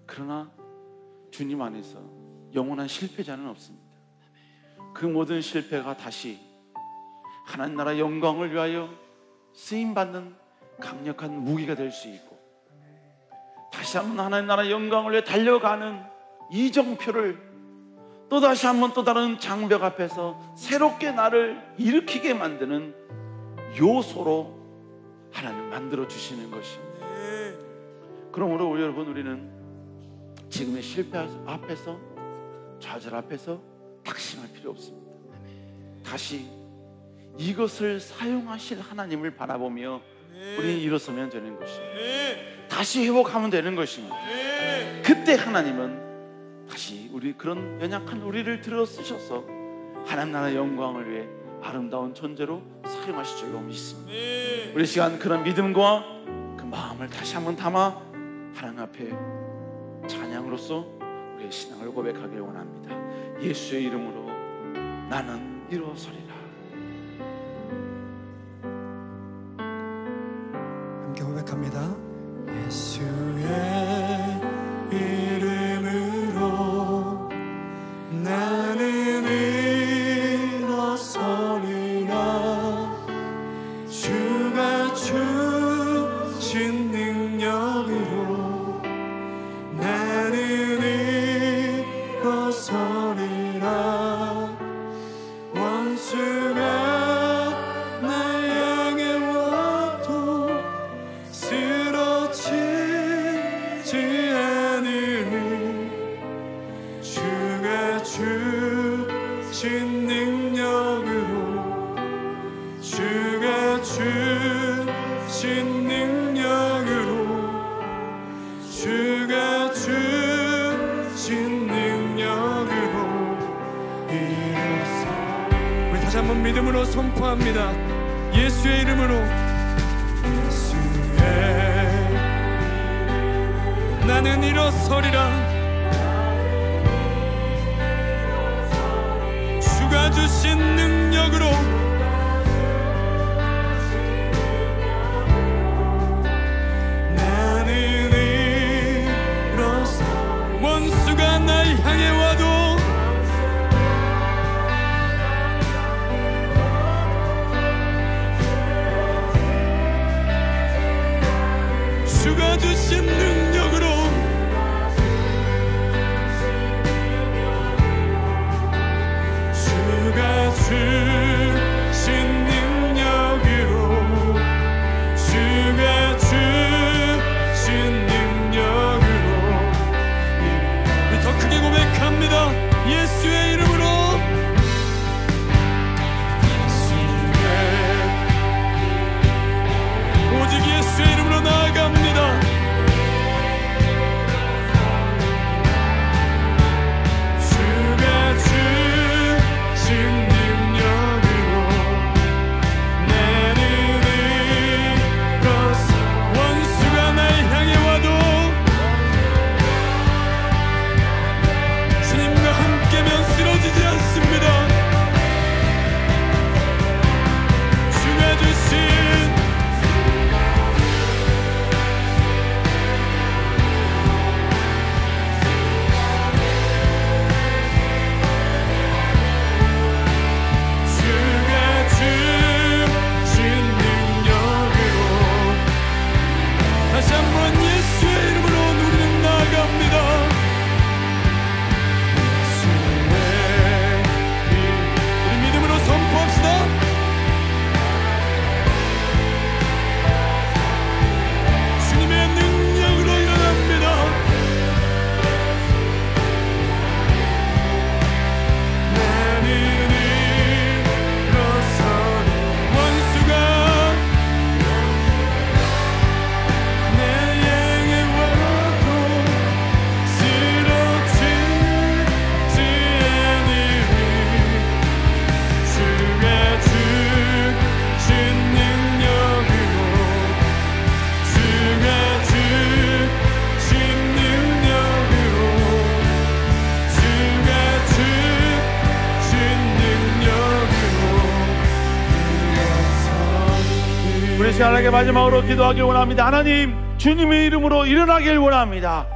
그러나 주님 안에서 영원한 실패자는 없습니다. 그 모든 실패가 다시 하나님 나라 영광을 위하여 쓰임받는 강력한 무기가 될 수 있고, 다시 한번 하나님 나라 영광을 위해 달려가는 이정표를 또다시 한번 또 다른 장벽 앞에서 새롭게 나를 일으키게 만드는 요소로 하나님 만들어 주시는 것입니다. 그러므로 우리 여러분, 우리는 지금의 실패 앞에서, 좌절 앞에서 낙심할 필요 없습니다. 다시 이것을 사용하실 하나님을 바라보며 우리는 일어서면 되는 것입니다. 다시 회복하면 되는 것입니다. 그때 하나님은 다시 우리 그런 연약한 우리를 들어 쓰셔서 하나님 나라의 영광을 위해 아름다운 존재로 사용하실 줄 믿습니다. 우리 시간 그런 믿음과 그 마음을 다시 한번 담아 하나님 앞에 찬양으로서 우리의 신앙을 고백하길 원합니다. 예수의 이름으로 나는 일어서리라. 함께 고백합니다. 예수의 이름으로 나는 일어서리라. 주가 주신 능력으로 나는 일어서리라. 원수가 날 향해 와도 쓰러지지 않으니 주가 주신 능력으로 주가 주신 능력으로 주가 주신 능력으로 일어서. 우리 다시 한번 믿음으로 선포합니다. 예수의 이름으로 나는 일어서리라. 주가 주신 능력으로 나는 일어서. 원수가 날 향해 와도 주가 주신 능력으로 주가 주신 능력으로 주가 주신 능력으로 우리 더 크게 고백합니다. 예수의 이름으로 오직 예수의 이름으로 나아갑니다. 주가 주신 능력으로 나는 일어서. 원수가 날 향해 와도 주님과 함께면 쓰러지지 않습니다. 주가 주신 시간에 마지막으로 기도하길 원합니다. 하나님, 주님의 이름으로 일어나길 원합니다.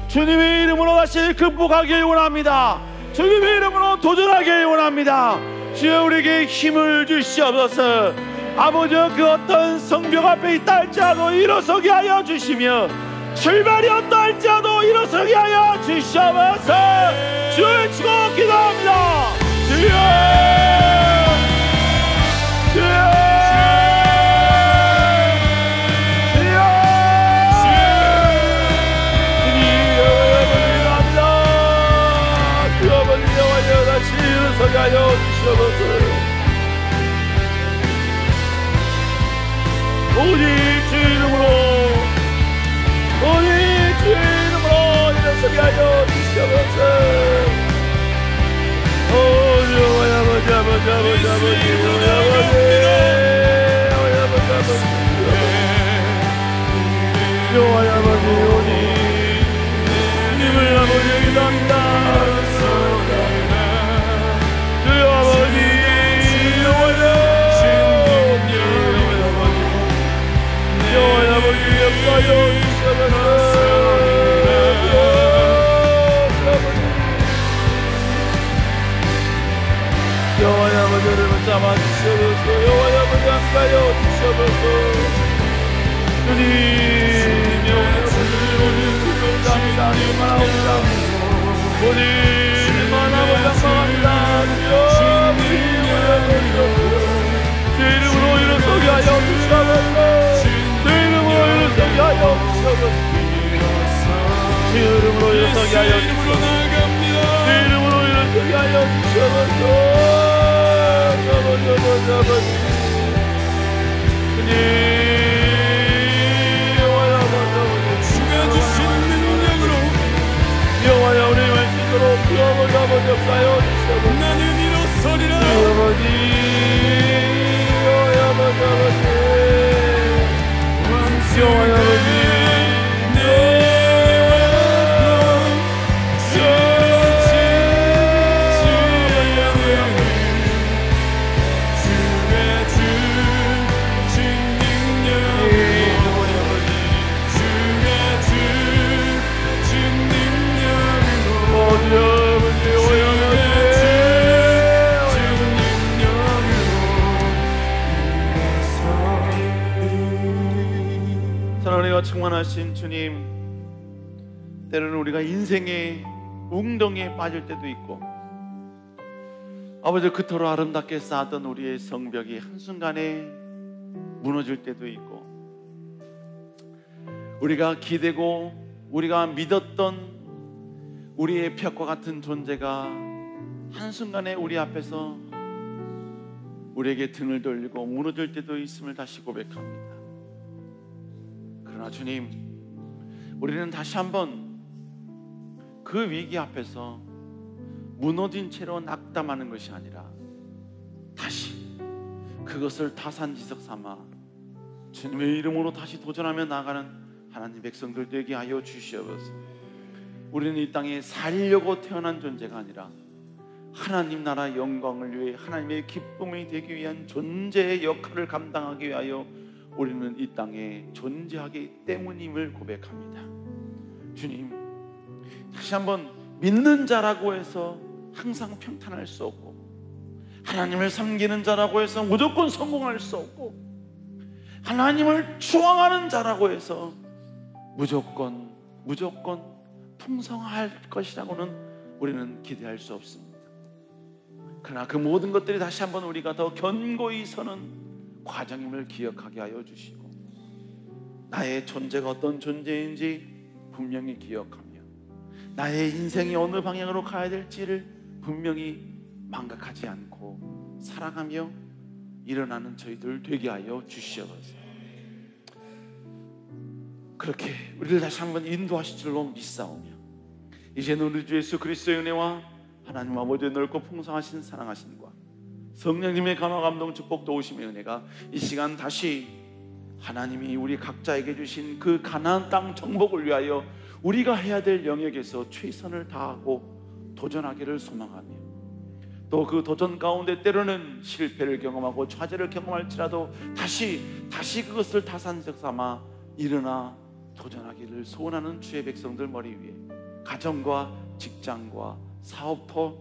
주님의 이름으로 다시 극복하길 원합니다. 주님의 이름으로 도전하길 원합니다. 주여 우리에게 힘을 주시옵소서. 아버지, 그 어떤 성벽 앞에 있다 할지라도 일어서게 하여 주시며 출발이 없다 할지라도 일어서게 하여 주시옵소서. 주여 치고 기도합니다. 주여, 주여, 일어서게 하여 주시옵소서. 오직 주의 이름으로, 오직 주의 이름으로 일어서게 하여 주시옵소서. 오 여호와 아버지, 아버지, 아버지, 아버지, 여호와 아버지, 오직 주님을 아버지 기도합니다. 주여 아버지, 여호와 아버지 역사하여 주시옵소서. 여호와 아버지를 붙잡아 주시옵소서. 여호와 아버지 함께하여 주시옵소서. 주님, 여호와 아버지 감사합니다. 충만하옵니다. 오직 충만하옵니다. 감사합니다. 주의 이름으로 일어서게 하여 주시옵소서. 주의 이름으로 일어서게 하여 주시옵소서. 주의 이름으로 일어서게 하여 주시옵소서. 주의 이름으로 일어서게 하여 주시옵소서. 주님, 주가 주신 능력으로 여호와여 우리 말씀대로 아버지 아버지 역사하여 주시옵소서. 나는 일어서리라. 아버지, 여호와여 아버지, 아버지, 여호와여 아버지, 충만하신 주님, 때로는 우리가 인생의 웅덩이에 빠질 때도 있고, 아버지 그토록 아름답게 쌓았던 우리의 성벽이 한순간에 무너질 때도 있고, 우리가 기대고 우리가 믿었던 우리의 벽과 같은 존재가 한순간에 우리 앞에서 우리에게 등을 돌리고 무너질 때도 있음을 다시 고백합니다. 그러나 주님, 우리는 다시 한번 그 위기 앞에서 무너진 채로 낙담하는 것이 아니라 다시 그것을 타산지석 삼아 주님의 이름으로 다시 도전하며 나가는 하나님 백성들 되게 하여 주시옵소서. 우리는 이 땅에 살려고 태어난 존재가 아니라 하나님 나라 영광을 위해 하나님의 기쁨이 되기 위한 존재의 역할을 감당하기 위하여 우리는 이 땅에 존재하기 때문임을 고백합니다. 주님, 다시 한번 믿는 자라고 해서 항상 평탄할 수 없고, 하나님을 섬기는 자라고 해서 무조건 성공할 수 없고, 하나님을 추앙하는 자라고 해서 무조건 풍성할 것이라고는 우리는 기대할 수 없습니다. 그러나 그 모든 것들이 다시 한번 우리가 더 견고히 서는 과정임을 기억하게 하여 주시고, 나의 존재가 어떤 존재인지 분명히 기억하며 나의 인생이 어느 방향으로 가야 될지를 분명히 망각하지 않고 살아가며 일어나는 저희들 되게 하여 주시옵소서. 그렇게 우리를 다시 한번 인도하실 줄로 믿사오며, 이제는 우리 주 예수 그리스도의 은혜와 하나님 아버지의 넓고 풍성하신 사랑하심과 성령님의 감화 감동 축복 도우심의 은혜가 이 시간 다시 하나님이 우리 각자에게 주신 그 가나안 땅 정복을 위하여 우리가 해야 될 영역에서 최선을 다하고 도전하기를 소망하며, 또 그 도전 가운데 때로는 실패를 경험하고 좌절을 경험할지라도 다시 그것을 타산적 삼아 일어나 도전하기를 소원하는 주의 백성들 머리 위에 가정과 직장과 사업터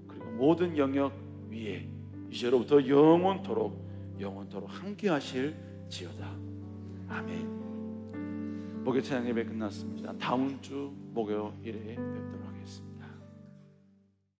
그리고 모든 영역 위에 이제로부터 영원토록 함께 하실지어다. 아멘. 목요 찬양 예배 끝났습니다. 다음 주 목요일에 뵙도록